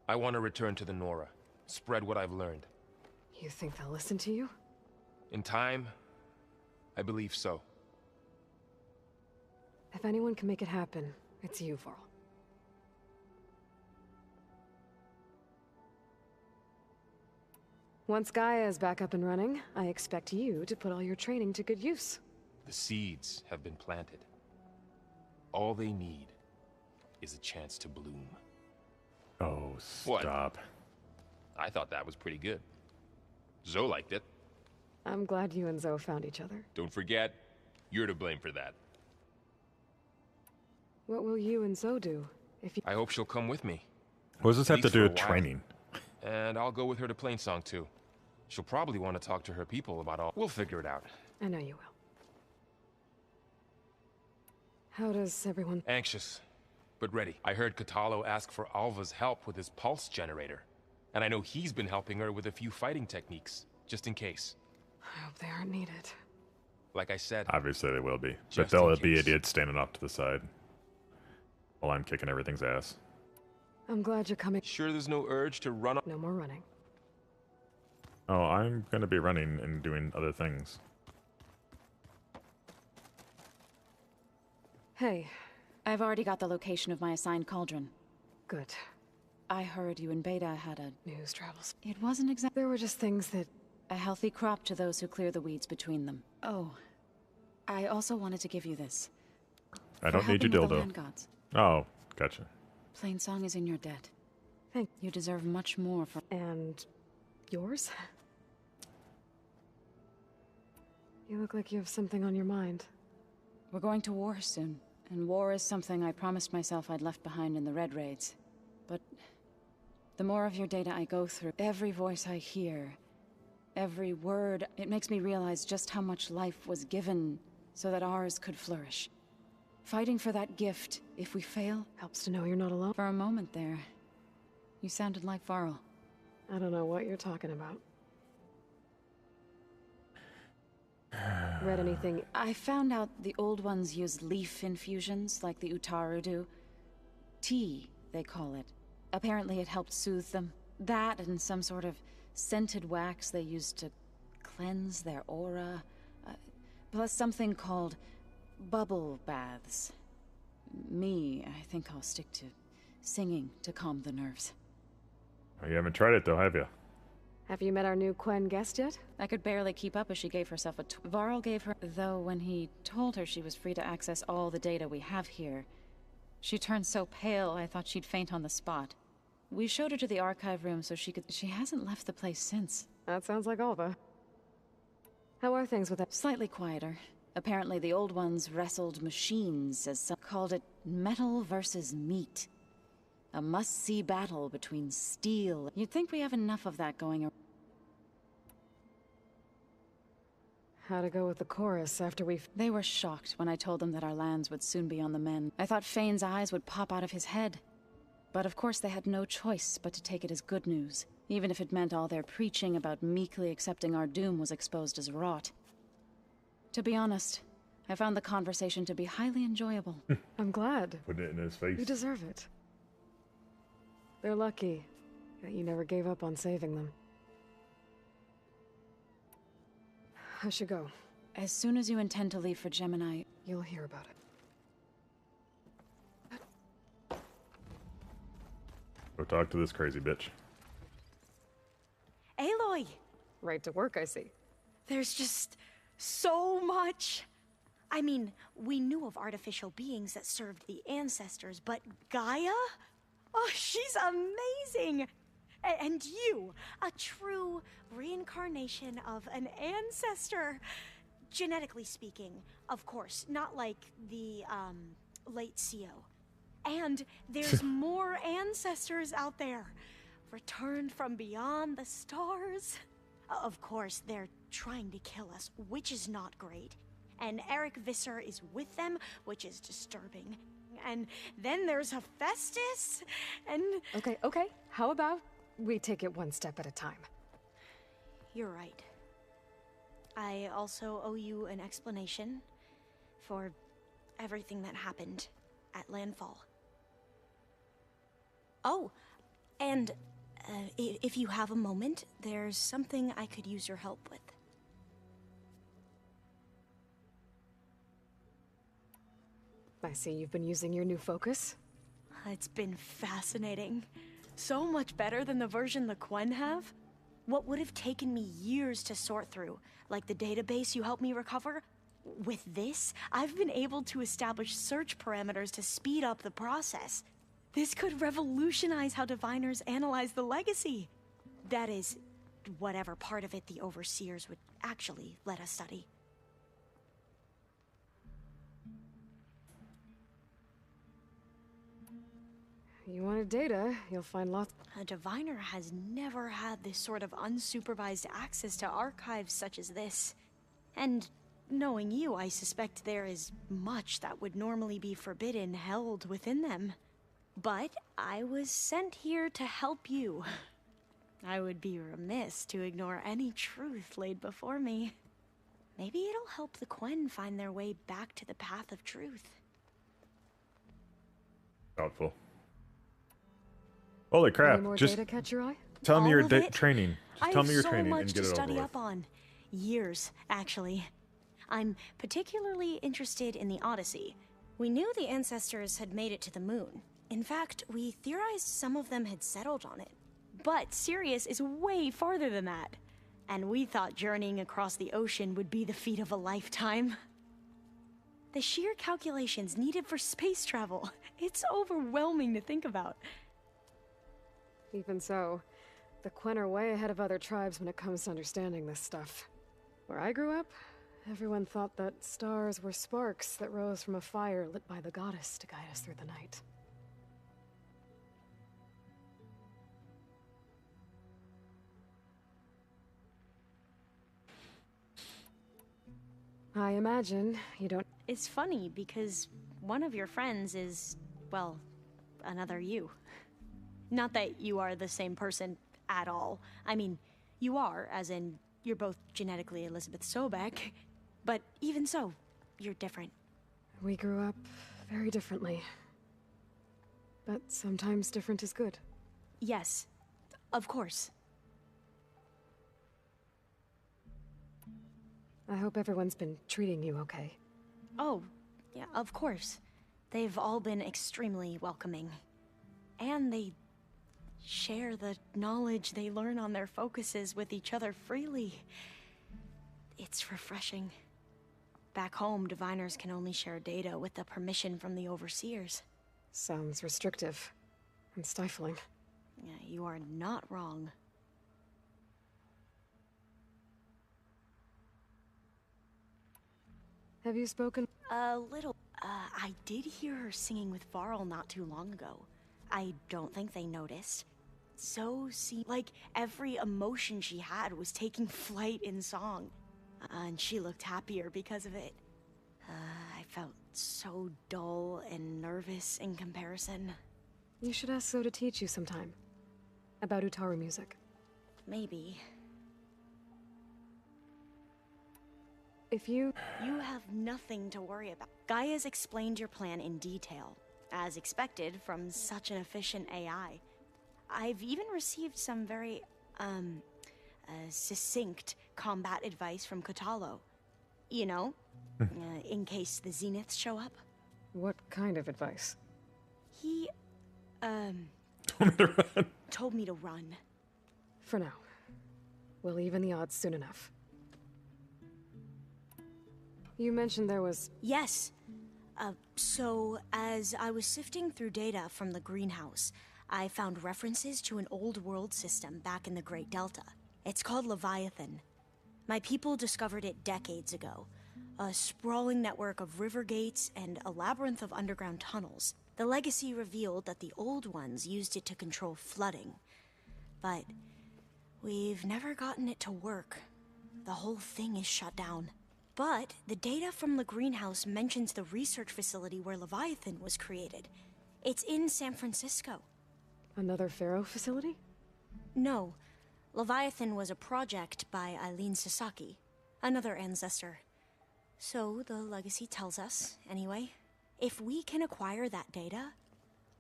I want to return to the Nora. Spread what I've learned. You think they'll listen to you? In time, I believe so. If anyone can make it happen, it's you, Varl. Once Gaia is back up and running, I expect you to put all your training to good use. The seeds have been planted. All they need is a chance to bloom. Oh, What? stop. I thought that was pretty good. Zoe liked it. I'm glad you and Zoe found each other. Don't forget, you're to blame for that. What will you and Zoe do if you... I hope she'll come with me. What does this have to Least do for a with while. training? And I'll go with her to Plainsong too. She'll probably want to talk to her people about all... We'll figure it out. I know you will. How does everyone... Anxious, but ready. I heard Catalo ask for Alva's help with his pulse generator. And I know he's been helping her with a few fighting techniques, just in case. I hope they aren't needed. Like I said, Obviously they will be. But Just they'll in be case. idiots standing off to the side. While I'm kicking everything's ass. I'm glad you're coming. sure there's no urge to run... No more running. Oh, I'm gonna be running and doing other things. Hey, I've already got the location of my assigned cauldron. Good. I heard you and Beta had a... News travels. It wasn't exactly... There were just things that... A healthy crop to those who clear the weeds between them. Oh, I also wanted to give you this. I don't need your For helping with the dildo. land gods. Oh, gotcha. Plainsong is in your debt. Thank you. Deserve much more for... And... yours? You look like you have something on your mind. We're going to war soon, and war is something I promised myself I'd left behind in the Red Raids. But the more of your data I go through, every voice I hear, every word, it makes me realize just how much life was given so that ours could flourish. Fighting for that gift, if we fail... Helps to know you're not alone. For a moment there, you sounded like Varl. I don't know what you're talking about. Read anything? I found out the old ones use leaf infusions like the Utaru do. Tea, they call it. Apparently it helped soothe them. That and some sort of scented wax they used to cleanse their aura. Plus something called bubble baths. Me, I think I'll stick to singing to calm the nerves. Oh, you haven't tried it though, have you? Have you met our new Quen guest yet? I could barely keep up as she gave herself a Varl gave her, though when he told her she was free to access all the data we have here, she turned so pale I thought she'd faint on the spot. We showed her to the archive room so she could... She hasn't left the place since. That sounds like Alva. How are things with that? Slightly quieter. Apparently the old ones wrestled machines, as some called it metal versus meat. A must-see battle between steel. You'd think we have enough of that going around. How to go with the chorus after we've... They were shocked when I told them that our lands would soon be on the mend. I thought Fane's eyes would pop out of his head. But of course they had no choice but to take it as good news, even if it meant all their preaching about meekly accepting our doom was exposed as rot. To be honest, I found the conversation to be highly enjoyable. I'm glad. Putting it in his face. You deserve it. They're lucky that you never gave up on saving them. I should go. As soon as you intend to leave for Gemini, you'll hear about it. Go talk to this crazy bitch. Aloy! Right to work, I see. There's just so much. I mean, we knew of artificial beings that served the ancestors, but Gaia? Oh, she's amazing! And you, a true reincarnation of an ancestor. Genetically speaking, of course, not like the, late CO. And there's more ancestors out there, returned from beyond the stars. Of course, they're trying to kill us, which is not great. And Eric Visser is with them, which is disturbing. And then there's Hephaestus, and... Okay. How about we take it one step at a time? You're right. I also owe you an explanation for everything that happened at Landfall. Oh, and if you have a moment, there's something I could use your help with. I see you've been using your new focus. It's been fascinating. So much better than the version the Quen have. What would have taken me years to sort through, like the database you helped me recover, with this, I've been able to establish search parameters to speed up the process. This could revolutionize how diviners analyze the legacy. That is, whatever part of it the overseers would actually let us study. You wanted data, you'll find lots. A diviner has never had this sort of unsupervised access to archives such as this. And knowing you, I suspect there is much that would normally be forbidden held within them. But I was sent here to help you. I would be remiss to ignore any truth laid before me. Maybe it'll help the Quen find their way back to the path of truth. Doubtful. Holy crap! Any more data catch your eye? Tell me your All of it? training. Just tell me your training and get it over I have so much to study with. up on. Years, actually. I'm particularly interested in the Odyssey. We knew the ancestors had made it to the moon, In fact, we theorized some of them had settled on it. But Sirius is way farther than that. And we thought journeying across the ocean would be the feat of a lifetime. The sheer calculations needed for space travel, it's overwhelming to think about. Even so, the Quen are way ahead of other tribes when it comes to understanding this stuff. Where I grew up, everyone thought that stars were sparks that rose from a fire lit by the goddess to guide us through the night. I imagine you don't... It's funny because one of your friends is, well, another you. Not that you are the same person at all. I mean, you are, as in, you're both genetically Elizabeth Sobek. But even so, you're different. We grew up very differently. But sometimes different is good. Yes, of course. I hope everyone's been treating you okay. Oh, yeah, of course. They've all been extremely welcoming. And they share the knowledge they learn on their focuses with each other freely. It's refreshing. Back home, diviners can only share data with the permission from the overseers. Sounds restrictive and stifling. Yeah, you are not wrong. Have you spoken? A little. I did hear her singing with Varl not too long ago. I don't think they noticed. So, like every emotion she had was taking flight in song. And she looked happier because of it. I felt so dull and nervous in comparison. You should ask So to teach you sometime. About Utaru music. Maybe. If you... You have nothing to worry about. Gaia's explained your plan in detail, as expected from such an efficient AI. I've even received some very, succinct combat advice from Kotalo. You know, in case the Zeniths show up. What kind of advice? He, told me to run. For now. We'll even the odds soon enough. You mentioned there was... Yes. So, as I was sifting through data from the greenhouse, I found references to an old world system back in the Great Delta. It's called Leviathan. My people discovered it decades ago. A sprawling network of river gates and a labyrinth of underground tunnels. The legacy revealed that the old ones used it to control flooding. But we've never gotten it to work. The whole thing is shut down. But the data from the greenhouse mentions the research facility where Leviathan was created. It's in San Francisco. Another Pharaoh facility? No. Leviathan was a project by Eileen Sasaki, another ancestor. So the legacy tells us, anyway. If we can acquire that data,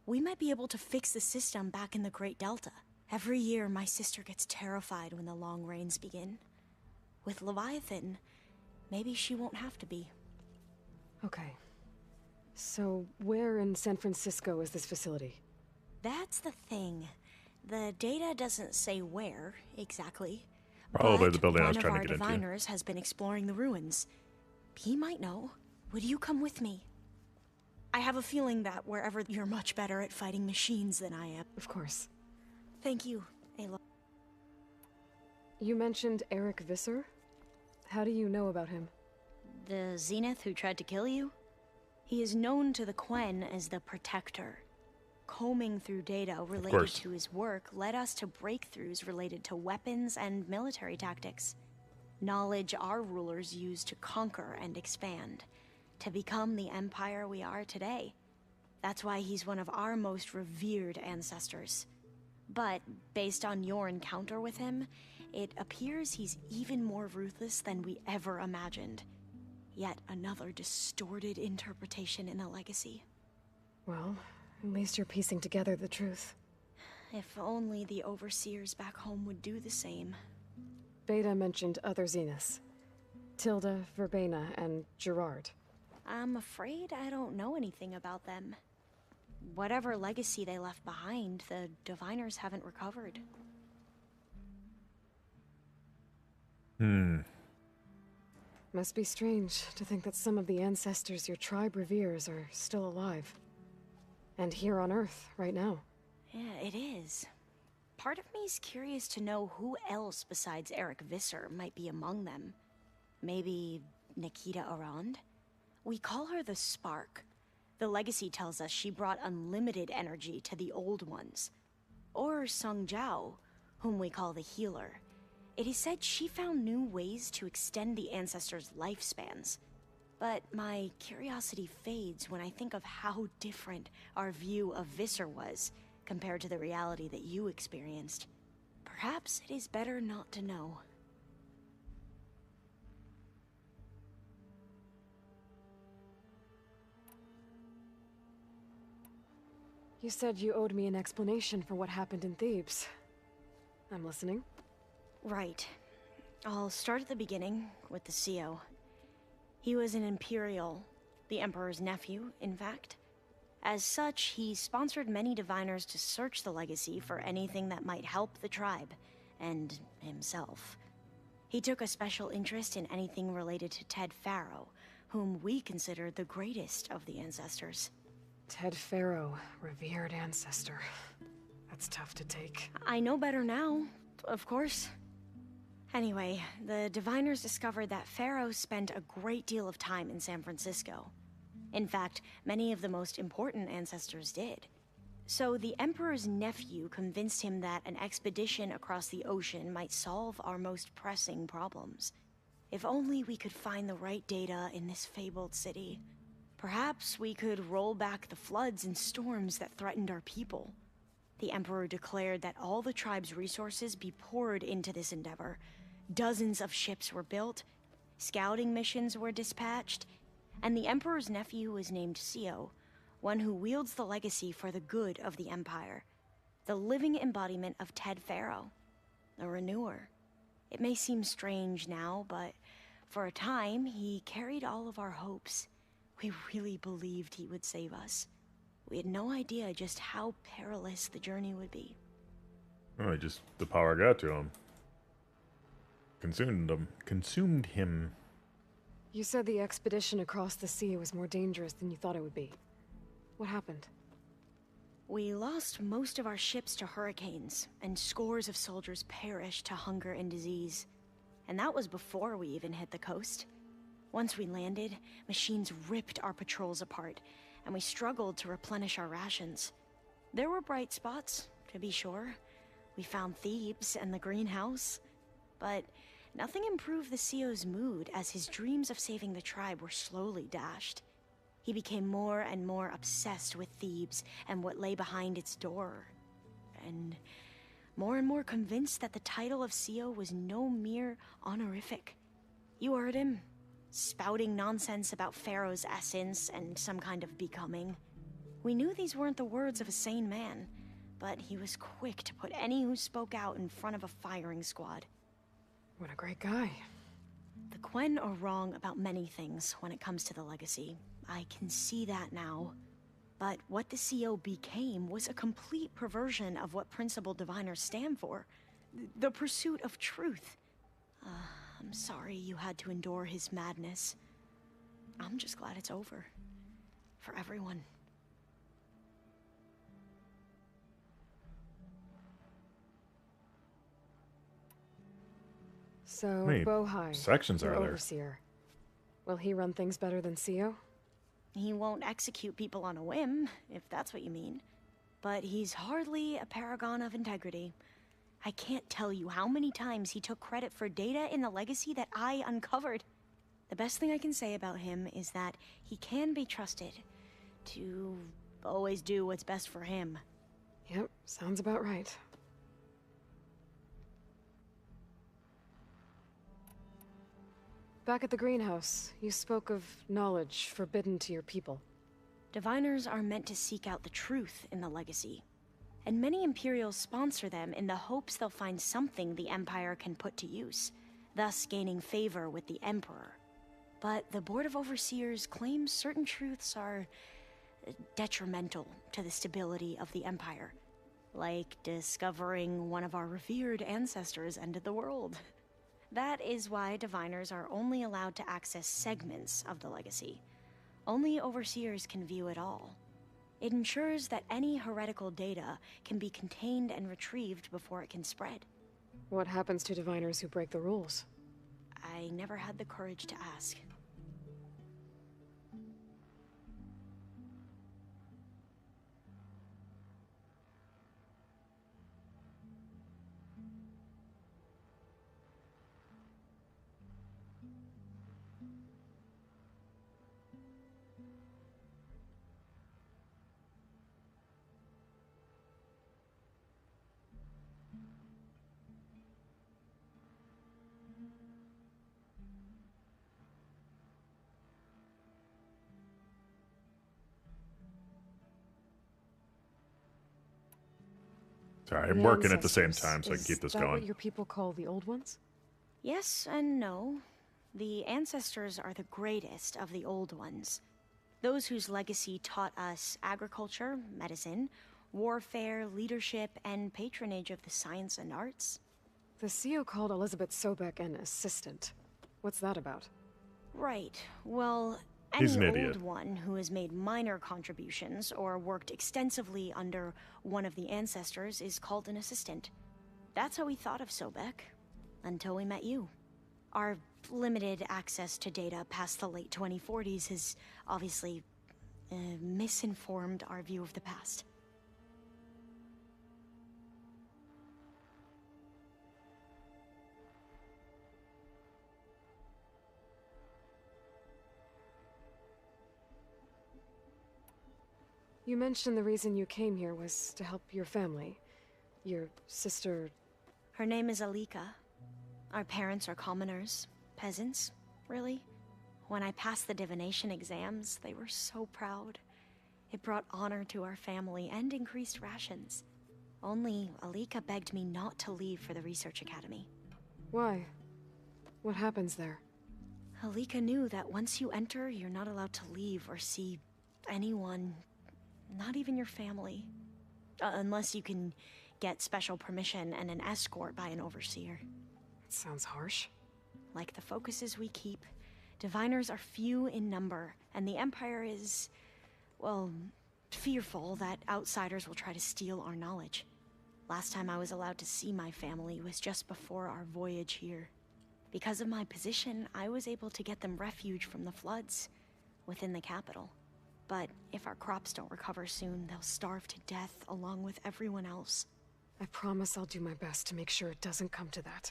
we might be able to fix the system back in the Great Delta. Every year, my sister gets terrified when the long rains begin. With Leviathan, maybe she won't have to be. Okay. So, where in San Francisco is this facility? That's the thing. The data doesn't say where, exactly. Probably but the building I was one trying of to our get into. diviners has been exploring the ruins. He might know. Would you come with me? I have a feeling that wherever you're much better at fighting machines than I am. Of course. Thank you, Aloy. You mentioned Eric Visser? How do you know about him? The Zenith who tried to kill you? He is known to the Quen as the Protector. Combing through data related to his work led us to breakthroughs related to weapons and military tactics. Knowledge our rulers used to conquer and expand, to become the empire we are today. That's why he's one of our most revered ancestors. But based on your encounter with him, it appears he's even more ruthless than we ever imagined. Yet another distorted interpretation in the legacy. Well, at least you're piecing together the truth. If only the overseers back home would do the same. Beta mentioned other Zeniths. Tilda, Verbena, and Gerard. I'm afraid I don't know anything about them. whatever legacy they left behind, the Diviners haven't recovered. Must be strange to think that some of the ancestors your tribe reveres are still alive. And here on Earth, right now. Yeah, it is. Part of me's curious to know who else besides Eric Visser might be among them. Maybe Nikita Arand? We call her the Spark. The legacy tells us she brought unlimited energy to the Old Ones. Or Sung Jiao, whom we call the Healer. It is said she found new ways to extend the ancestors' lifespans. But my curiosity fades when I think of how different our view of Visser was compared to the reality that you experienced. Perhaps it is better not to know. You said you owed me an explanation for what happened in Thebes. I'm listening. Right. I'll start at the beginning with the CO. He was an Imperial, the Emperor's nephew, in fact. As such, he sponsored many diviners to search the legacy for anything that might help the tribe, and himself. He took a special interest in anything related to Ted Faro, whom we consider the greatest of the ancestors. Ted Faro, revered ancestor. That's tough to take. I know better now, of course. Anyway, the diviners discovered that Faro spent a great deal of time in San Francisco. In fact, many of the most important ancestors did. So the Emperor's nephew convinced him that an expedition across the ocean might solve our most pressing problems. If only we could find the right data in this fabled city. Perhaps we could roll back the floods and storms that threatened our people. The Emperor declared that all the tribe's resources be poured into this endeavor. Dozens of ships were built, scouting missions were dispatched, and the Emperor's nephew was named Sio, one who wields the legacy for the good of the Empire. The living embodiment of Ted Faro, a renewer. It may seem strange now, but for a time, he carried all of our hopes. We really believed he would save us. We had no idea just how perilous the journey would be. Oh, the power got to him. Consumed him. You said the expedition across the sea was more dangerous than you thought it would be. What happened? We lost most of our ships to hurricanes, and scores of soldiers perished to hunger and disease. And that was before we even hit the coast. Once we landed, machines ripped our patrols apart, and we struggled to replenish our rations. There were bright spots, to be sure. We found Thebes and the greenhouse. But nothing improved the CO's mood as his dreams of saving the tribe were slowly dashed. He became more and more obsessed with Thebes and what lay behind its door. And more convinced that the title of CO was no mere honorific. You heard him, spouting nonsense about Pharaoh's essence and some kind of becoming. We knew these weren't the words of a sane man, but he was quick to put any who spoke out in front of a firing squad. What a great guy. The Quen are wrong about many things when it comes to the legacy. I can see that now. But what the CO became was a complete perversion of what principled diviners stand for. The pursuit of truth. I'm sorry you had to endure his madness. I'm just glad it's over. For everyone. So, How many Bohai, sections your are there? overseer. Will he run things better than CO? He won't execute people on a whim, if that's what you mean. But he's hardly a paragon of integrity. I can't tell you how many times he took credit for data in the legacy that I uncovered. The best thing I can say about him is that he can be trusted to always do what's best for him. Yep, sounds about right. Back at the greenhouse, you spoke of knowledge forbidden to your people. Diviners are meant to seek out the truth in the legacy. And many Imperials sponsor them in the hopes they'll find something the Empire can put to use, thus gaining favor with the Emperor. But the Board of Overseers claims certain truths are detrimental to the stability of the Empire. Like discovering one of our revered ancestors ended the world. That is why diviners are only allowed to access segments of the legacy. Only overseers can view it all. It ensures that any heretical data can be contained and retrieved before it can spread. What happens to diviners who break the rules? I never had the courage to ask. Sorry, I'm working at the same time, so I can keep this Is that going. what your people call the old ones? Yes and no. The ancestors are the greatest of the old ones. Those whose legacy taught us agriculture, medicine, warfare, leadership, and patronage of the science and arts. The CEO called Elizabeth Sobek an assistant. What's that about? Right. Well, He's any an idiot. old one who has made minor contributions or worked extensively under one of the ancestors is called an assistant. That's how we thought of Sobek, until we met you. Our limited access to data past the late 2040s has obviously misinformed our view of the past. You mentioned the reason you came here was to help your family. Your sister... Her name is Alika. Our parents are commoners, peasants, really. When I passed the divination exams, they were so proud. It brought honor to our family and increased rations. Only Alika begged me not to leave for the research academy. Why? What happens there? Alika knew that once you enter, you're not allowed to leave or see anyone, not even your family. Unless you can get special permission and an escort by an overseer. It sounds harsh. Like the focuses we keep, diviners are few in number, and the Empire is, well, fearful that outsiders will try to steal our knowledge. Last time I was allowed to see my family was just before our voyage here. Because of my position, I was able to get them refuge from the floods within the capital. But if our crops don't recover soon, they'll starve to death along with everyone else. I promise I'll do my best to make sure it doesn't come to that.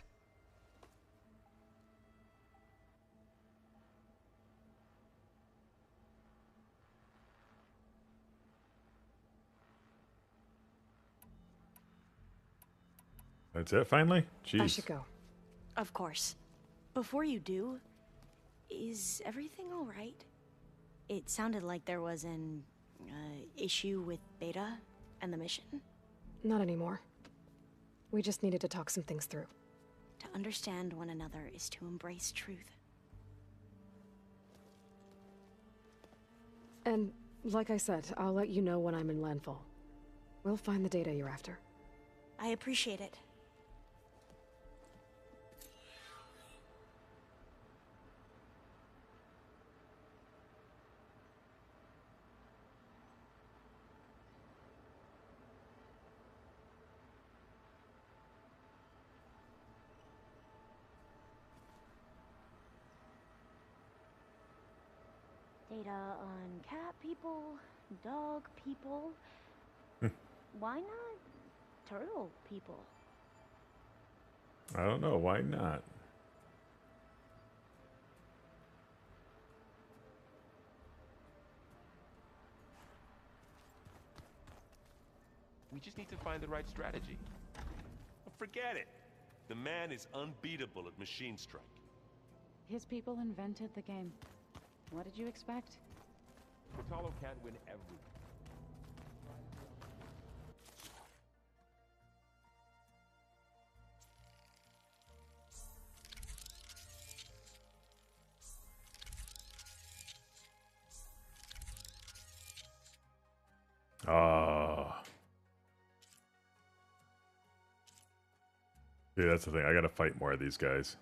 That's it, finally? Jeez. I should go. Of course. Before you do, is everything all right? It sounded like there was an issue with Beta and the mission. Not anymore. We just needed to talk some things through. To understand one another is to embrace truth. And, like I said, I'll let you know when I'm in landfall. We'll find the data you're after. I appreciate it. Data on cat people, dog people. Why not turtle people? I don't know. Why not? We just need to find the right strategy. Forget it. The man is unbeatable at Machine Strike. His people invented the game. What did you expect? Portalo can't win everything. Yeah, that's the thing. I gotta fight more of these guys.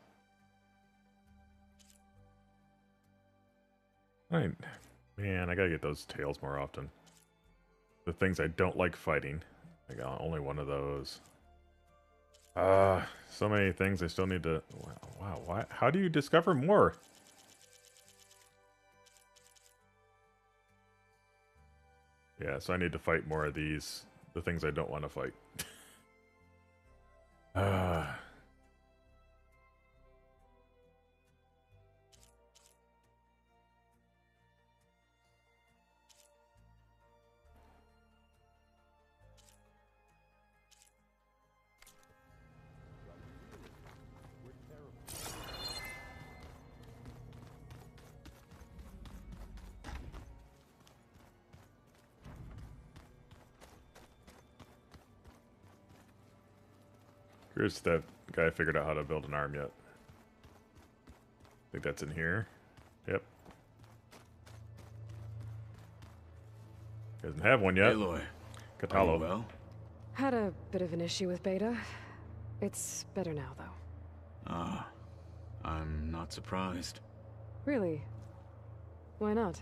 Right. Man, I gotta get those tails more often. The things I don't like fighting. I got only one of those. So many things I still need to... Wow, why? How do you discover more? Yeah, so I need to fight more of these. The things I don't want to fight. Here's that guy figured out how to build an arm yet. I think that's in here. Yep. Doesn't have one yet. Aloy. Catalo. Well? Had a bit of an issue with Beta. It's better now, though. Ah, I'm not surprised. Really? Why not?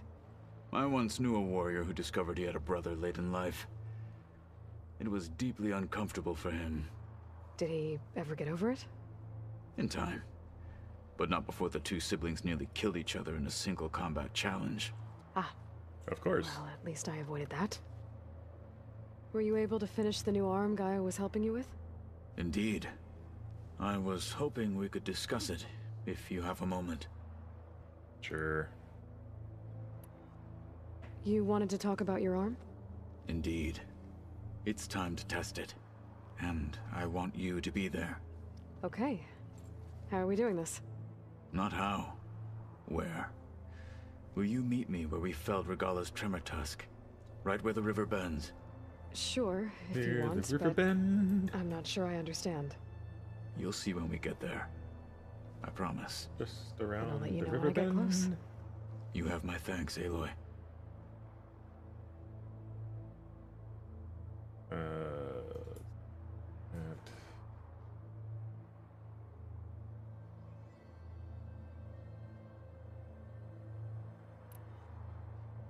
I once knew a warrior who discovered he had a brother late in life. It was deeply uncomfortable for him. Did he ever get over it? In time. But not before the two siblings nearly killed each other in a single combat challenge. Ah. Of course. Well, at least I avoided that. Were you able to finish the new arm Gaia was helping you with? Indeed. I was hoping we could discuss it, if you have a moment. Sure. You wanted to talk about your arm? Indeed. It's time to test it. And I want you to be there. Okay. How are we doing this? Not how. Where? Will you meet me where we felled Regala's tremor tusk? Right where the river bends? Sure, if you Near want, the river but bend. I'm not sure I understand. You'll see when we get there. I promise. Just around I'll let you the know river when I get close. bend. You have my thanks, Aloy.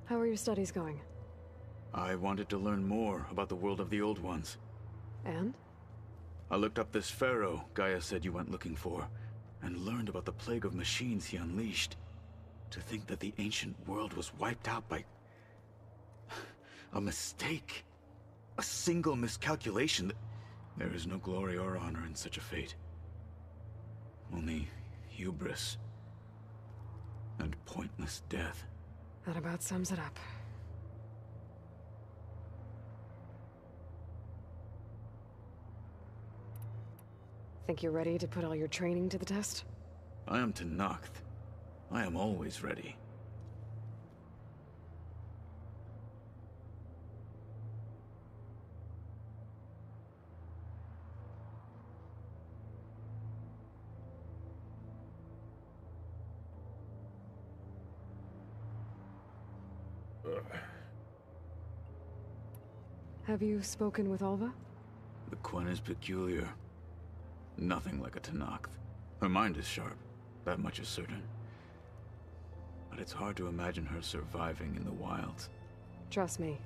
How are your studies going? I wanted to learn more about the world of the Old Ones. And? I looked up this pharaoh Gaia said you went looking for, and learned about the plague of machines he unleashed. To think that the ancient world was wiped out by... a mistake. A single miscalculation. There is no glory or honor in such a fate. Only hubris. And pointless death. That about sums it up. Think you're ready to put all your training to the test? I am Tenakth. I am always ready. Have you spoken with Alva? The Quen is peculiar. Nothing like a Tenakth. Her mind is sharp, that much is certain. But it's hard to imagine her surviving in the wilds. Trust me,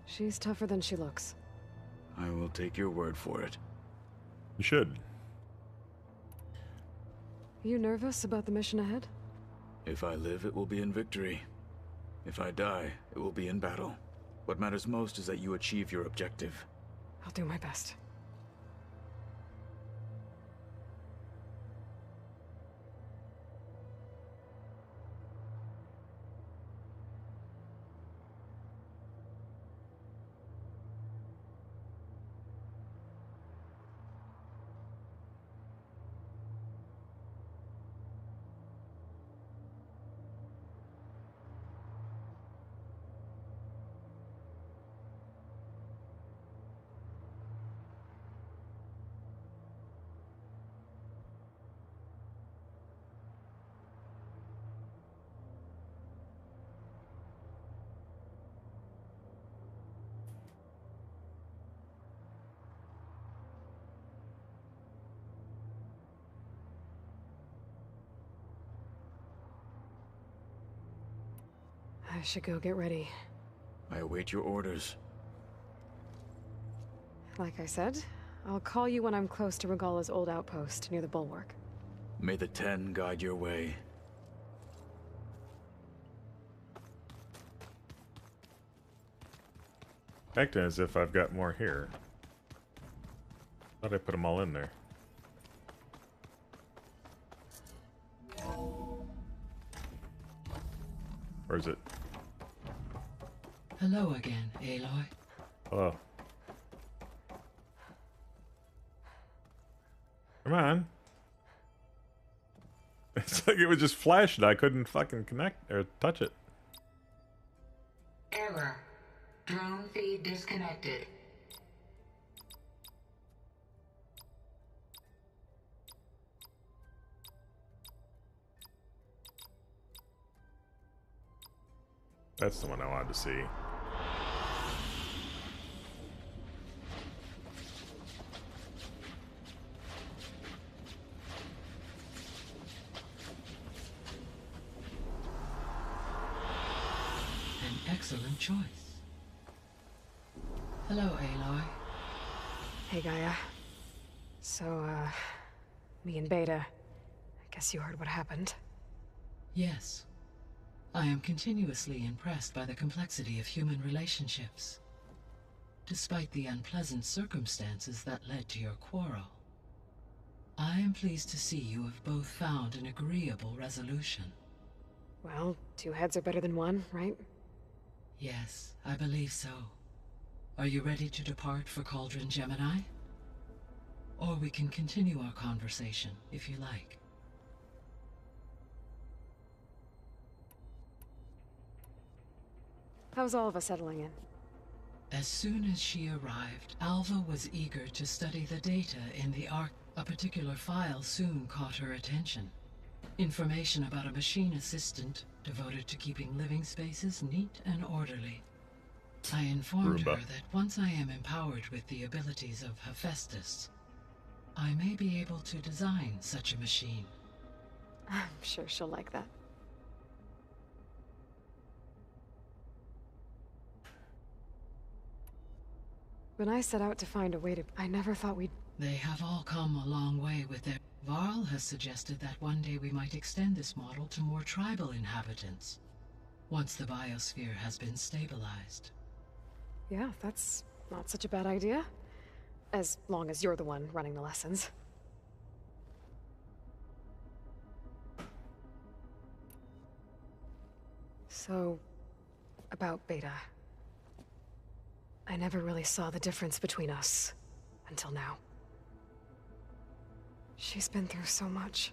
she's tougher than she looks. I will take your word for it. You should. You nervous about the mission ahead? If I live, it will be in victory. If I die, it will be in battle. What matters most is that you achieve your objective. I'll do my best. I should go get ready. I await your orders. Like I said, I'll call you when I'm close to Regala's old outpost near the bulwark. May the 10 guide your way. Acting as if I've got more here. Thought I put them all in there. Where is it? Hello again, Aloy. Hello. Come on. It's like it was just flashing. I couldn't fucking connect or touch it. Error. Drone feed disconnected. That's the one I wanted to see. An excellent choice. Hello, Aloy. Hey, Gaia. So, me and Beta. I guess you heard what happened. Yes. I am continuously impressed by the complexity of human relationships. Despite the unpleasant circumstances that led to your quarrel, I am pleased to see you have both found an agreeable resolution. Well, 2 heads are better than 1, right? Yes, I believe so. Are you ready to depart for Cauldron Gemini? Or we can continue our conversation, if you like. How's all of us settling in? As soon as she arrived, Alva was eager to study the data in the Ark. A particular file soon caught her attention. Information about a machine assistant devoted to keeping living spaces neat and orderly. I informed her that once I am empowered with the abilities of Hephaestus, I may be able to design such a machine. I'm sure she'll like that. When I set out to find a way to... I never thought we'd... They have all come a long way with their... Varl has suggested that one day we might extend this model to more tribal inhabitants, once the biosphere has been stabilized. Yeah, that's not such a bad idea. As long as you're the one running the lessons. So, about Beta. I never really saw the difference between us, until now. She's been through so much.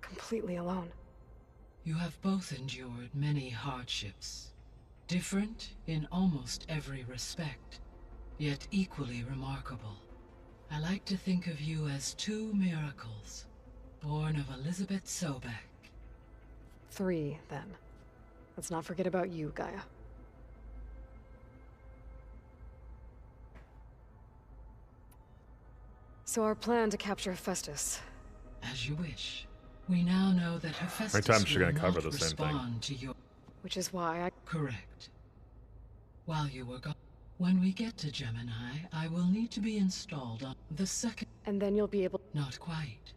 Completely alone. You have both endured many hardships. Different in almost every respect, yet equally remarkable. I like to think of you as 2 miracles, born of Elizabeth Sobek. 3, then. Let's not forget about you, Gaia. So our plan to capture Hephaestus. As you wish. We now know that Hephaestus How many times is she will gonna cover not the same thing? respond to your... Which is why I... Correct. While you were gone... When we get to Gemini, I will need to be installed on the second... And then you'll be able... Not quite.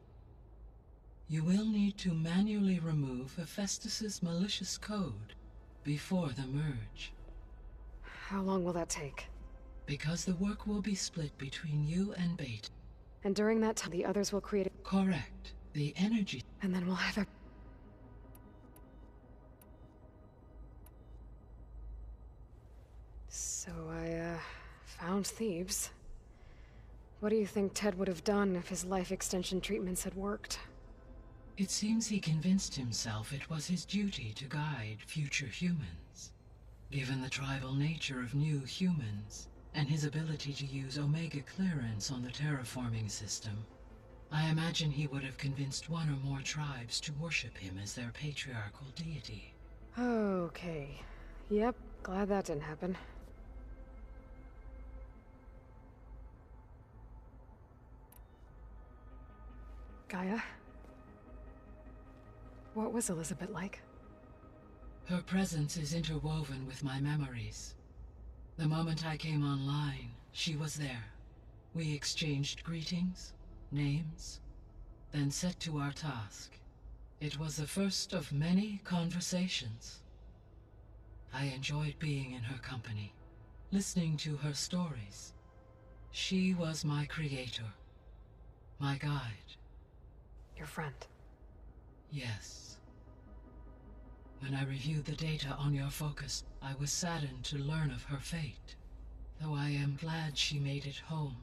You will need to manually remove Hephaestus's malicious code before the merge. How long will that take? Because the work will be split between you and Beta. And during that time, the others will create... Correct. The energy... And then we'll have a... So I, found Thebes. What do you think Ted would have done if his life extension treatments had worked? It seems he convinced himself it was his duty to guide future humans. Given the tribal nature of new humans, and his ability to use Omega clearance on the terraforming system, I imagine he would have convinced 1 or more tribes to worship him as their patriarchal deity. Okay. Yep, glad that didn't happen. Gaia? What was Elizabeth like? Her presence is interwoven with my memories. The moment I came online, she was there. We exchanged greetings, names, then set to our task. It was the first of many conversations. I enjoyed being in her company, listening to her stories. She was my creator, my guide. Your friend? Yes. When I reviewed the data on your focus, I was saddened to learn of her fate. Though I am glad she made it home.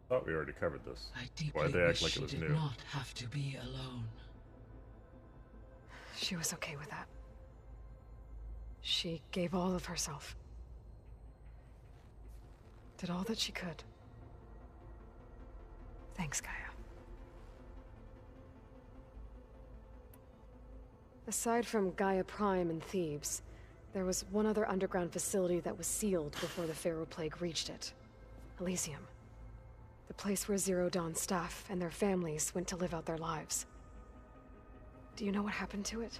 Thought we already covered this. I deeply Why'd they wish act like she it was did new? not have to be alone. She was okay with that. She gave all of herself. Did all that she could. Thanks, Gaia. Aside from Gaia Prime and Thebes, there was one other underground facility that was sealed before the Pharaoh Plague reached it. Elysium. The place where Zero Dawn staff and their families went to live out their lives. Do you know what happened to it?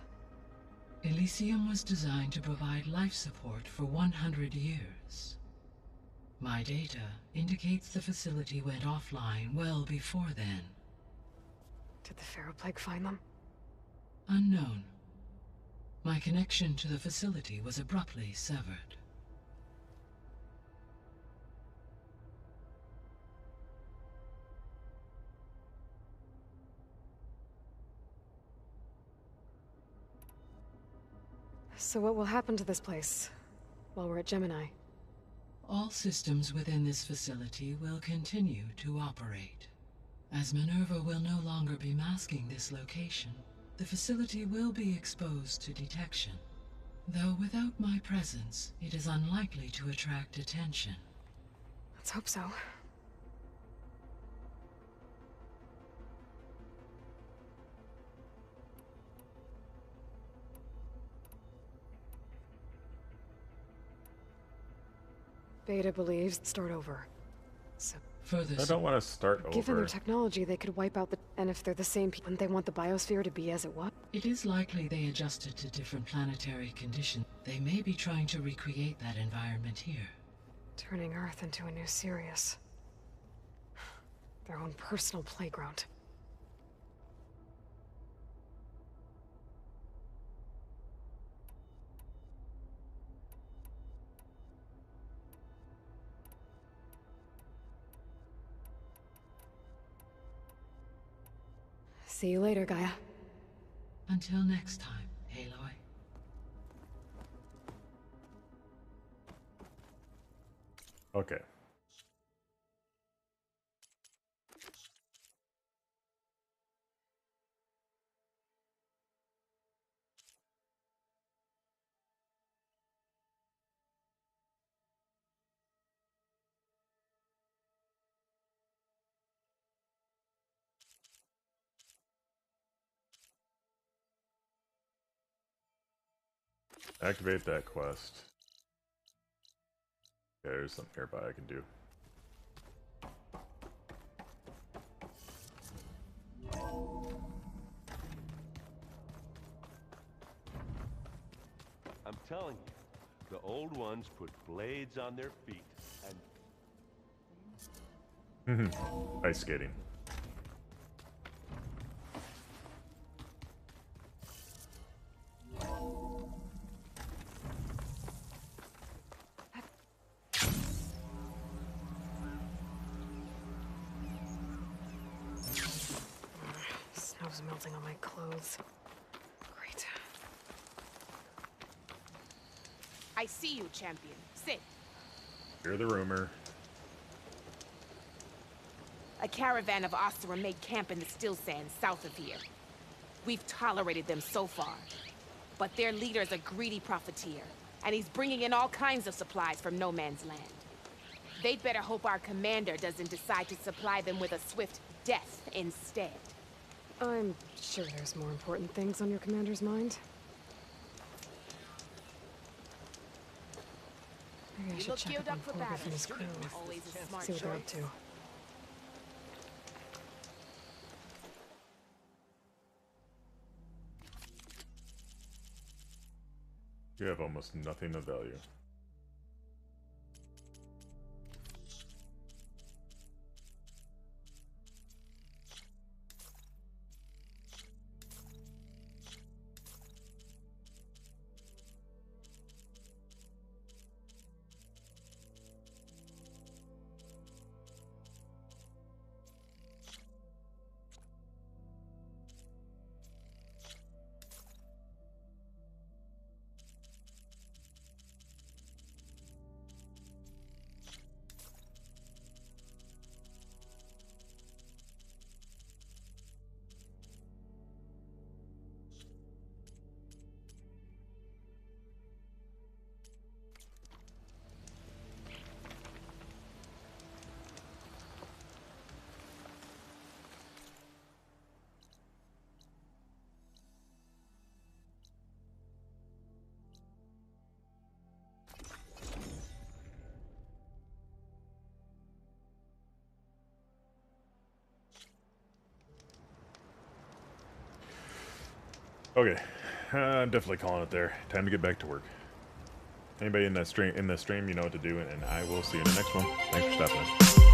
Elysium was designed to provide life support for 100 years. My data indicates the facility went offline well before then. Did the Pharaoh Plague find them? Unknown. My connection to the facility was abruptly severed. So what will happen to this place while we're at Gemini? All systems within this facility will continue to operate. As Minerva will no longer be masking this location, the facility will be exposed to detection. Though without my presence, it is unlikely to attract attention. Let's hope so. Beta believes start over. So I don't want to start given their over. technology, they could wipe out the... And if they're the same people, wouldn't they want the biosphere to be as it was? It is likely they adjusted to different planetary conditions. They may be trying to recreate that environment here. Turning Earth into a new Sirius. Their own personal playground. See you later, Gaia. Until next time, Aloy. Okay. Activate that quest. Yeah, there's something nearby I can do. I'm telling you, the old ones put blades on their feet and... Ice skating. Snow's melting on my clothes. Great. I see you, champion. Sit. Hear the rumor. A caravan of Osira made camp in the still sands south of here. We've tolerated them so far. But their leader's a greedy profiteer, and he's bringing in all kinds of supplies from no man's land. They'd better hope our commander doesn't decide to supply them with a swift death instead. I'm sure there's more important things on your commander's mind. Maybe I should check up on Corvus and his crew. See what they're up to. You have almost nothing of value. Okay, I'm definitely calling it there. Time to get back to work. Anybody in that stream, you know what to do, and I will see you in the next one. Thanks for stopping in.